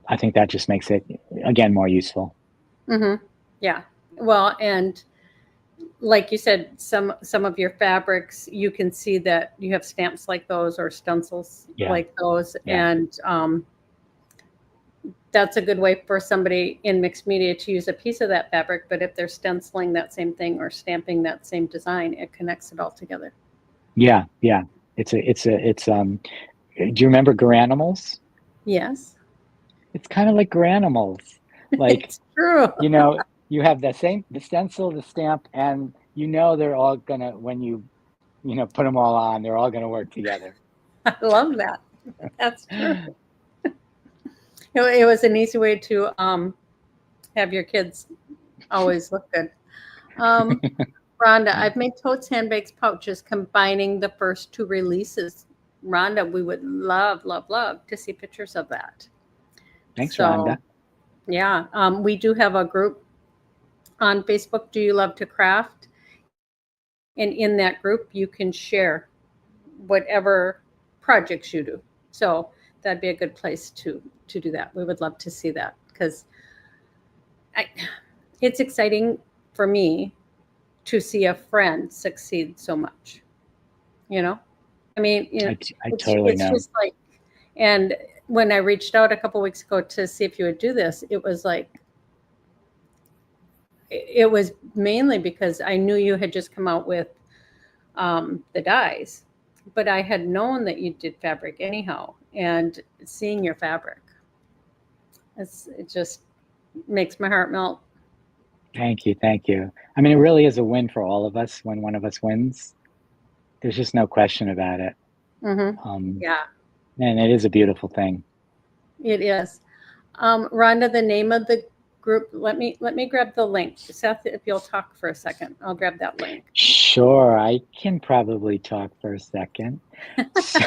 I think that just makes it, again, more useful. Mm-hmm. Yeah. Well, and like you said, some of your fabrics, you can see that you have stamps like those or stencils Yeah, like those, yeah, and that's a good way for somebody in mixed media to use a piece of that fabric. But if they're stenciling that same thing or stamping that same design, it connects it all together. yeah, yeah. Do you remember Garanimals? Yes, It's kind of like Garanimals. Like, it's true. you have the stencil, the stamp, and they're all gonna, when put them all on, they're all gonna work together. I love that. That's true. It was an easy way to have your kids always look good. Um, Rhonda, I've made totes, handbags, pouches, combining the first two releases. Rhonda, we would love, love, love to see pictures of that. Thanks, So, Rhonda. yeah, we do have a group on Facebook, Do You Love to Craft? And in that group, you can share whatever projects you do. So that'd be a good place to do that. We would love to see that because it's exciting for me to see a friend succeed so much. You know, I mean, I it's totally it's know. just like, and when I reached out a couple weeks ago to see if you would do this, it was like it was mainly because I knew you had just come out with the dyes, but I had known that you did fabric anyhow, and seeing your fabric, it just makes my heart melt. Thank you, thank you. I mean, it really is a win for all of us when one of us wins. There's just no question about it. Hmm. Um, Yeah, and it is a beautiful thing. it is. Rhonda, the name of the group. Let me grab the link. Seth, if you'll talk for a second, I'll grab that link. Sure, I can probably talk for a second. So,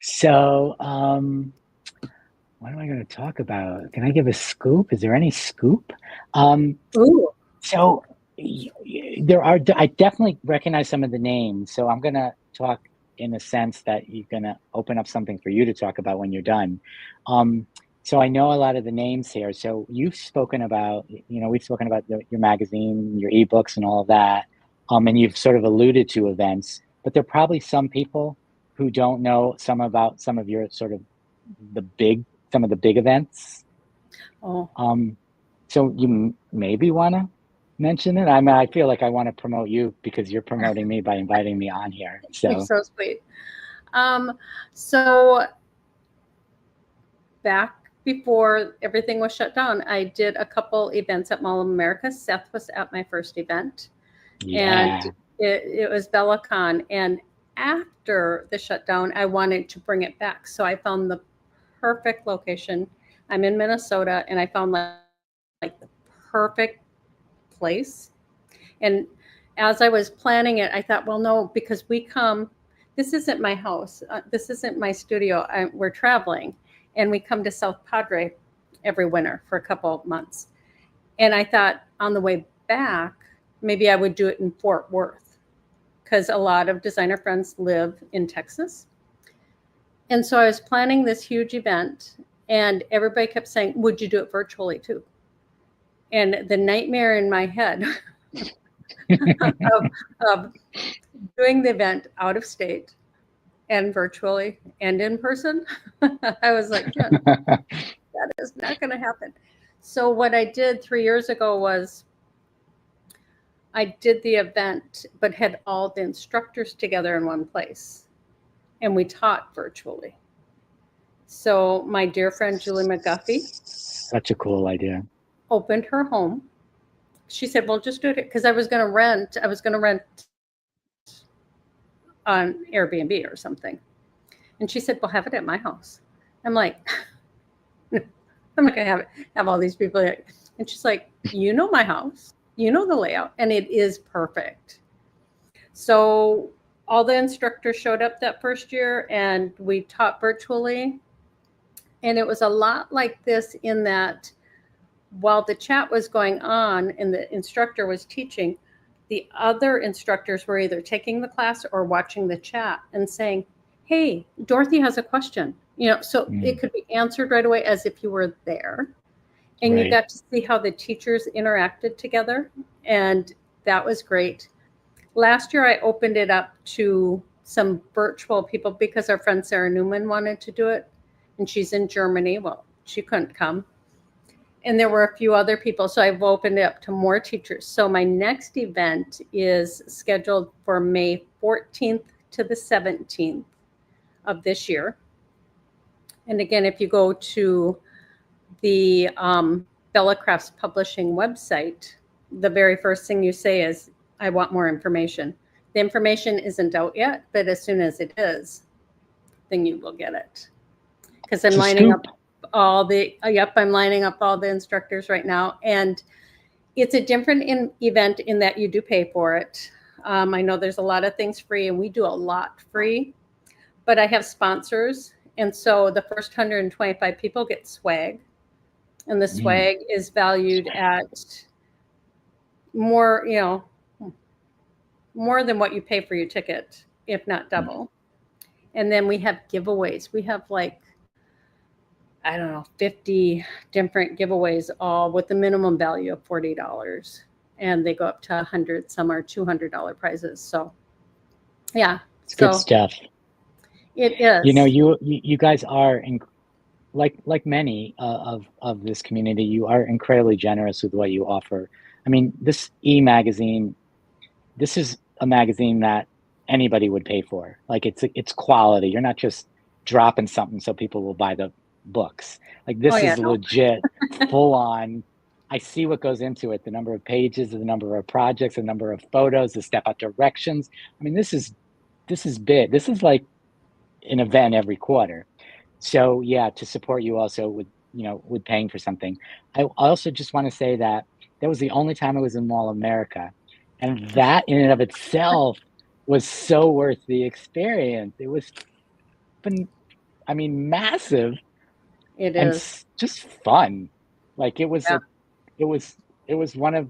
so, what am I going to talk about? Can I give a scoop? Is there any scoop? Um, Ooh. so there are, I definitely recognize some of the names. So I'm going to talk in a sense that you're going to open up something for you to talk about when you're done. Um, so I know a lot of the names here. So you've spoken about, we've spoken about your magazine, your ebooks, and all of that. And you've sort of alluded to events, but there are probably some people who don't know some of your sort of the big some of the big events. Oh, Um, so you maybe want to mention it. I mean, I feel like I want to promote you because you're promoting me by inviting me on here. you're So so sweet. So back before everything was shut down, I did a couple events at Mall of America. Seth was at my first event, and yeah, it was BellaCon. And after the shutdown, I wanted to bring it back. So I found the perfect location. I'm in Minnesota, and I found like the perfect place. And as I was planning it, I thought, well, no, because this isn't my house. This isn't my studio. We're traveling, and we come to South Padre every winter for a couple of months. And I thought on the way back, maybe I would do it in Fort Worth because a lot of designer friends live in Texas. And so I was planning this huge event, and everybody kept saying, would you do it virtually too? And the nightmare in my head of doing the event out of state and virtually and in person, I was like, yeah, that is not going to happen. So what I did 3 years ago was I did the event, but had all the instructors together in one place, and we taught virtually. So my dear friend Julie McGuffey such a cool idea. opened her home. She said, well, just do it, because I was going to rent on Airbnb or something. And she said, well, have it at my house. I'm like, I'm not going to have all these people. And she's like, you know my house, you know the layout, and it is perfect. So all the instructors showed up that first year, and we taught virtually. And it was a lot like this in that while the chat was going on and the instructor was teaching, the other instructors were either taking the class or watching the chat and saying, hey, Dorothy has a question. So it could be answered right away as if you were there. And Right. you got to see how the teachers interacted together. And that was great. Last year, I opened it up to some virtual people because our friend Sarah Newman wanted to do it. And she's in Germany. Well, she couldn't come. And there were a few other people. So I've opened it up to more teachers. So my next event is scheduled for May 14th to the 17th of this year. And again, if you go to the Bella Crafts Publishing website, the very first thing you say is, I want more information. The information isn't out yet, but as soon as it is, then you will get it. Because I'm lining up I'm lining up all the instructors right now. And it's a different event in that you do pay for it. I know there's a lot of things free, and we do a lot free, but I have sponsors. And so the first 125 people get swag, and the swag is valued at more than what you pay for your ticket, if not double. And then we have giveaways. We have 50 different giveaways, all with a minimum value of $40. And they go up to 100, some are $200 prizes. So yeah. It's good stuff. It is. You guys are like many of this community, you are incredibly generous with what you offer. I mean, this e-magazine, this is a magazine that anybody would pay for. Like it's quality. You're not just dropping something so people will buy the books. Like this is legit, full on. I see what goes into it, the number of pages, the number of projects, the number of photos, the step out directions. I mean, this is big. This is like an event every quarter. So yeah, to support you also with paying for something. I also just want to say that that was the only time I was in Mall of America. And that in and of itself was so worth the experience. It was been, I mean, massive It and is. just fun. Like Yeah. it was, it was one of,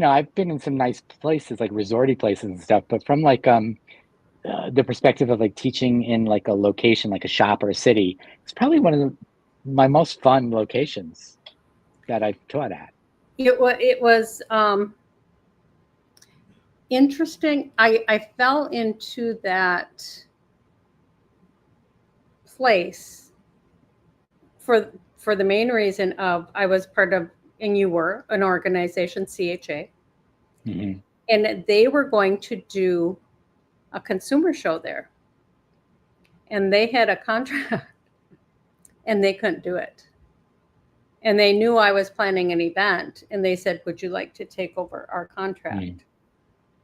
I've been in some nice places, like resorty places and stuff, but from like, the perspective of like teaching in like a location, like a shop or a city, it's probably one of my most fun locations that I've taught at. It was interesting. I fell into that place for the main reason of I was part of, and you were, an organization, CHA, Mhm. and they were going to do a consumer show there, and they had a contract and they couldn't do it. And they knew I was planning an event, and they said, "Would you like to take over our Mm. contract?"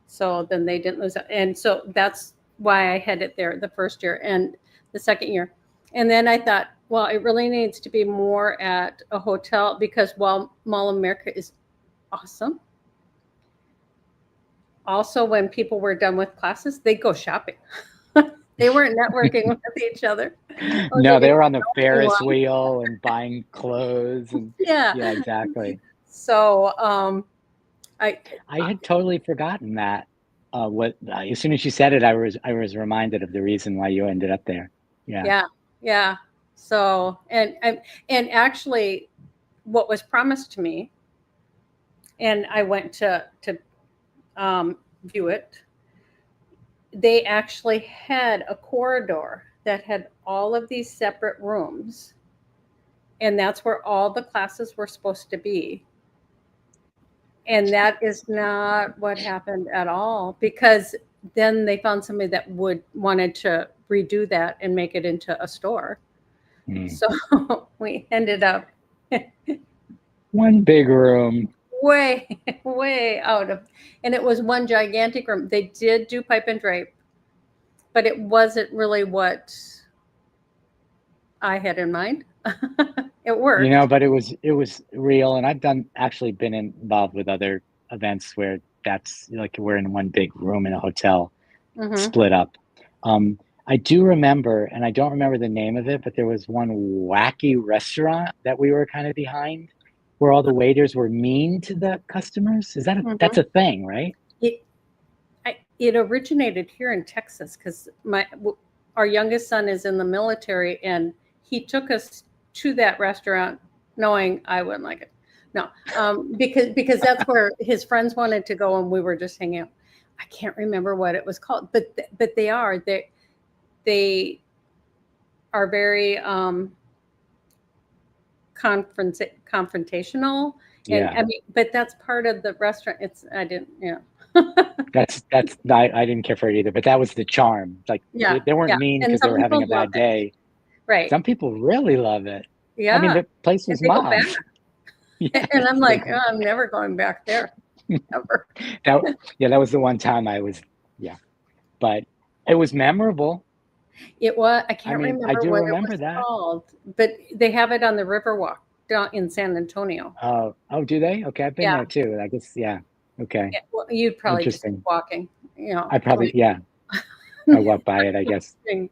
So then they didn't lose it. And so that's why I had it there the first year and the second year. And then I thought, well, it really needs to be more at a hotel, because while Mall of America is awesome, also when people were done with classes, they'd go shopping. They weren't networking with each other. I was No, like, they "If were on the you know Ferris anyone." wheel and buying clothes and Yeah. yeah, exactly. So I, I had totally forgotten that. As soon as you said it, I was reminded of the reason why you ended up there. Yeah. yeah, yeah. So and actually, what was promised to me, and I went to view it. They actually had a corridor that had all of these separate rooms, and that's where all the classes were supposed to be. And that is not what happened at all, because then they found somebody that would wanted to redo that and make it into a store. Mm. So we ended up One big room. way, way out of, and it was one gigantic room. They did do pipe and drape, but it wasn't really what I had in mind. It worked. But it was real, and I've done actually been involved with other events where that's like we're in one big room in a hotel, Hmm. split up. I do remember, and I don't remember the name of it, but there was one wacky restaurant that we were kind of behind, where all the waiters were mean to the customers. That's Hmm. a thing, right? It it originated here in Texas, because our youngest son is in the military, and he took us to that restaurant knowing I wouldn't like it. No, because that's where his friends wanted to go, and we were just hanging out. I can't remember what it was called, but they are very confrontational, and Yeah. I mean, but that's part of the restaurant. It's I didn't, That's I didn't care for it either, but that was the charm. Like yeah, they weren't yeah, mean and because they some were having people a love bad it, day. right? Some people really love it. I mean, Yeah, the place and was they go back, mobbed. and Yes, I'm they like, go "Oh, I'm never going back there ever." that yeah, that was the one time I was yeah, but it was memorable. It was, I I can't mean, I remember do what it remember was that. called, but they have it on the Riverwalk down in San Antonio. Oh, do they? Okay, I've been Yeah, there too. I guess, yeah. Okay, yeah, well, you'd probably just be interesting. walking, I probably, like yeah, I walked by it, I guess. doing-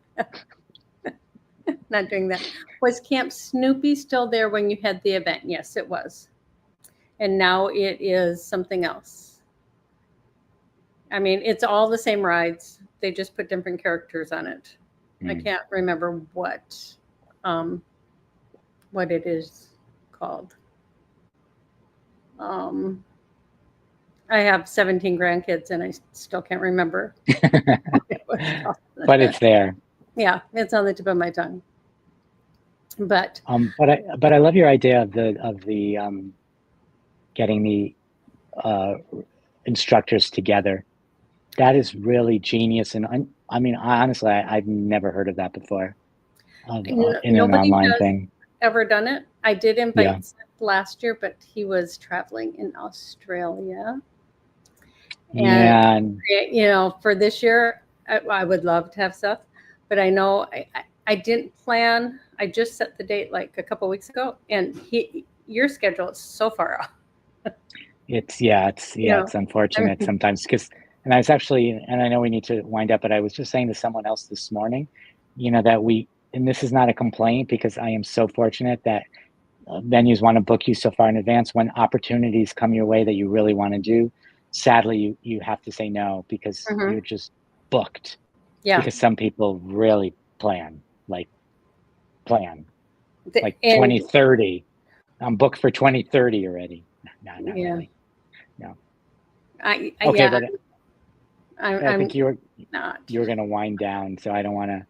not doing that. Was Camp Snoopy still there when you had the event? Yes, it was. And now it is something else. I mean, it's all the same rides. They just put different characters on it. I Mm. can't remember um, what it is called. Um, I have 17 grandkids, and I still can't remember what it was called. But it's there. Yeah, it's on the tip of my tongue. But But I love your idea of the getting the uh, instructors together. That is really genius, and I mean, honestly, I've never heard of that before, of in an nobody online has thing. ever done it. I did Yeah, invite Seth last year, but he was traveling in Australia. And yeah, and for this year, I would love to have Seth, but I know I didn't plan. I just set the date like a couple weeks ago, and your schedule is so far off. Yeah. it's unfortunate sometimes because, and I was actually, and I know we need to wind up, but I was just saying to someone else this morning, that and this is not a complaint because I am so fortunate that venues want to book you so far in advance. When opportunities come your way that you really want to do, sadly, you have to say no because Mhm. you're just booked. Yeah. Because some people really plan, like plan, like And 2030. I'm booked for 2030 already. No, not yeah, really. No. Okay, yeah, but I I'm think not. you were gonna wind down, so I don't wanna.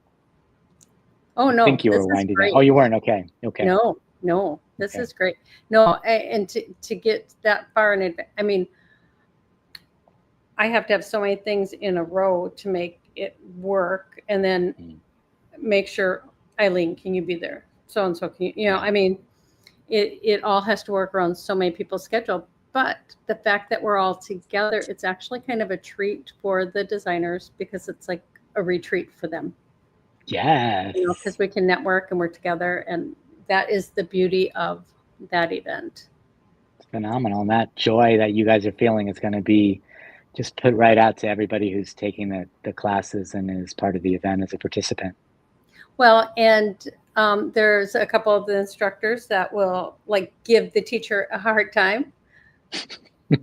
Oh I think no, you this were is winding down. Oh, great. you weren't. Okay. Okay. No, no, this Okay. is great. No, and to get that far in advance, I mean, I have to have so many things in a row to make it work, and then Mm, make sure, Eileen, can you be there? So and so, can yeah. I mean, it all has to work around so many people's schedule. But the fact that we're all together, it's actually kind of a treat for the designers because it's like a retreat for them, because Yes. we can network and we're together. And that is the beauty of that event. It's phenomenal. And that joy that you guys are feeling is gonna be just put right out to everybody who's taking the classes and is part of the event as a participant. Well, and there's a couple of the instructors that will like give the teacher a hard time,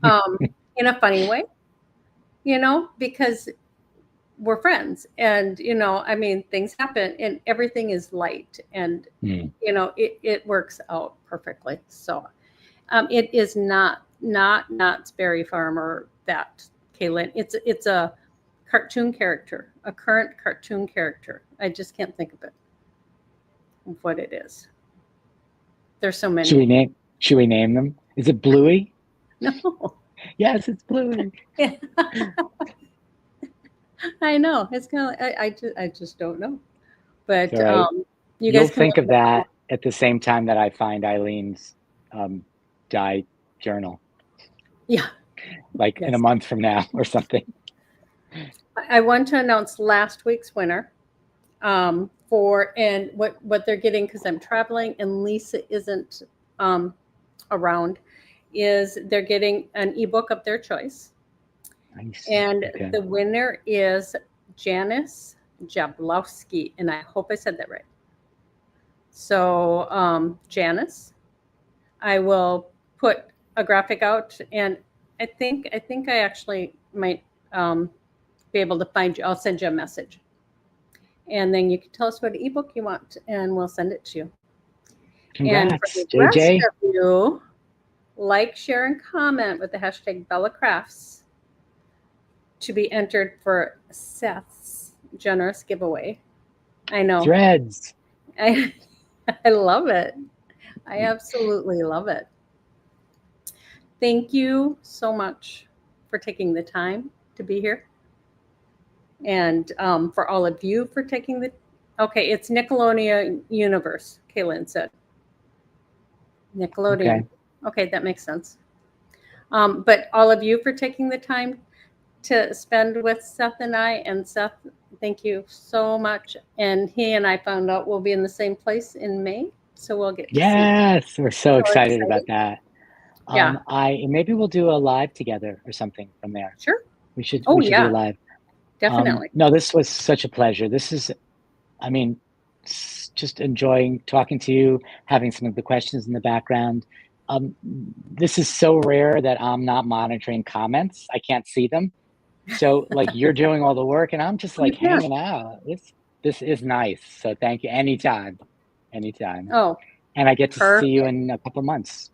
um, in a funny way, because we're friends. And, I mean, things happen and everything is light, and, Mm, it works out perfectly. So it is not Sperry Farm or that, Kaylin. It's a cartoon character, a current cartoon character. I just can't think of what it is. There's so Should many. we name should we name them? Is it Bluey? No. Yes, it's Bluey. Yeah, I know. It's kind of like, I just don't know. It's But all right. you You'll guys can think let of me know. that at the same time that I find Eileen's um, die journal, Yeah. like in a Yes. month from now or something. I want to announce last week's winner, for and what they're getting, because I'm traveling and Lisa isn't um, around, is they're getting an ebook of their choice. Nice. And Okay. the winner is Janice Jablowski. And I hope I said that right. So, Janice, I will put a graphic out, and I think I actually might be able to find you. I'll send you a message, and then you can tell us what ebook you want, and we'll send it to you. And for Congrats, the rest JJ. of you, like, share, and comment with the hashtag BellaCrafts to be entered for Seth's generous giveaway. I know. Threads. I, I love it. I absolutely love it. Thank you so much for taking the time to be here. And for all of you for taking the, okay, it's Nickelodeon Universe, Kaylin said. Nickelodeon. Okay. Okay, that makes sense. But all of you for taking the time to spend with Seth and I. And Seth, thank you so much. And he and I found out we'll be in the same place in May. So we'll get to see. Yes, we're so So excited about excited. that. Yeah, I maybe we'll do a live together or something from there. sure. We Oh, should do a yeah, live. definitely. No, this was such a pleasure. I mean, just enjoying talking to you, having some of the questions in the background. Um, this is so rare that I'm not monitoring comments. I can't see them. So like you're doing all the work and I'm just You like can. hanging out. This is nice. So thank you. Anytime. Anytime. Oh, And I get to see you perfect. in a couple months.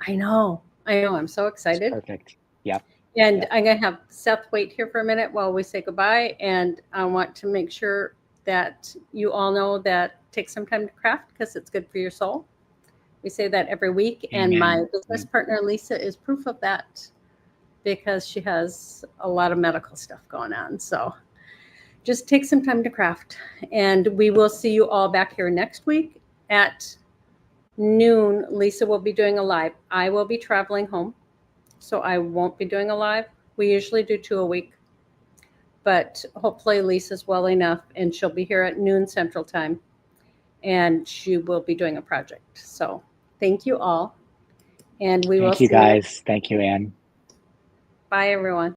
I know. I know. I'm so It's excited. perfect. Yep. And Yep. I'm going to have Seth wait here for a minute while we say goodbye. And I want to make sure that you all know that take some time to craft because it's good for your soul. We say that every week. And my Amen. business Yep. partner, Lisa, is proof of that because she has a lot of medical stuff going on. So just take some time to craft. And we will see you all back here next week at noon. Lisa will be doing a live. I will be traveling home, so I won't be doing a live. We usually do 2 a week, but hopefully Lisa's well enough and she'll be here at noon Central Time and she will be doing a project. So thank you all. And we will Thank you, see you. guys. Thank you, Anne. Bye, everyone.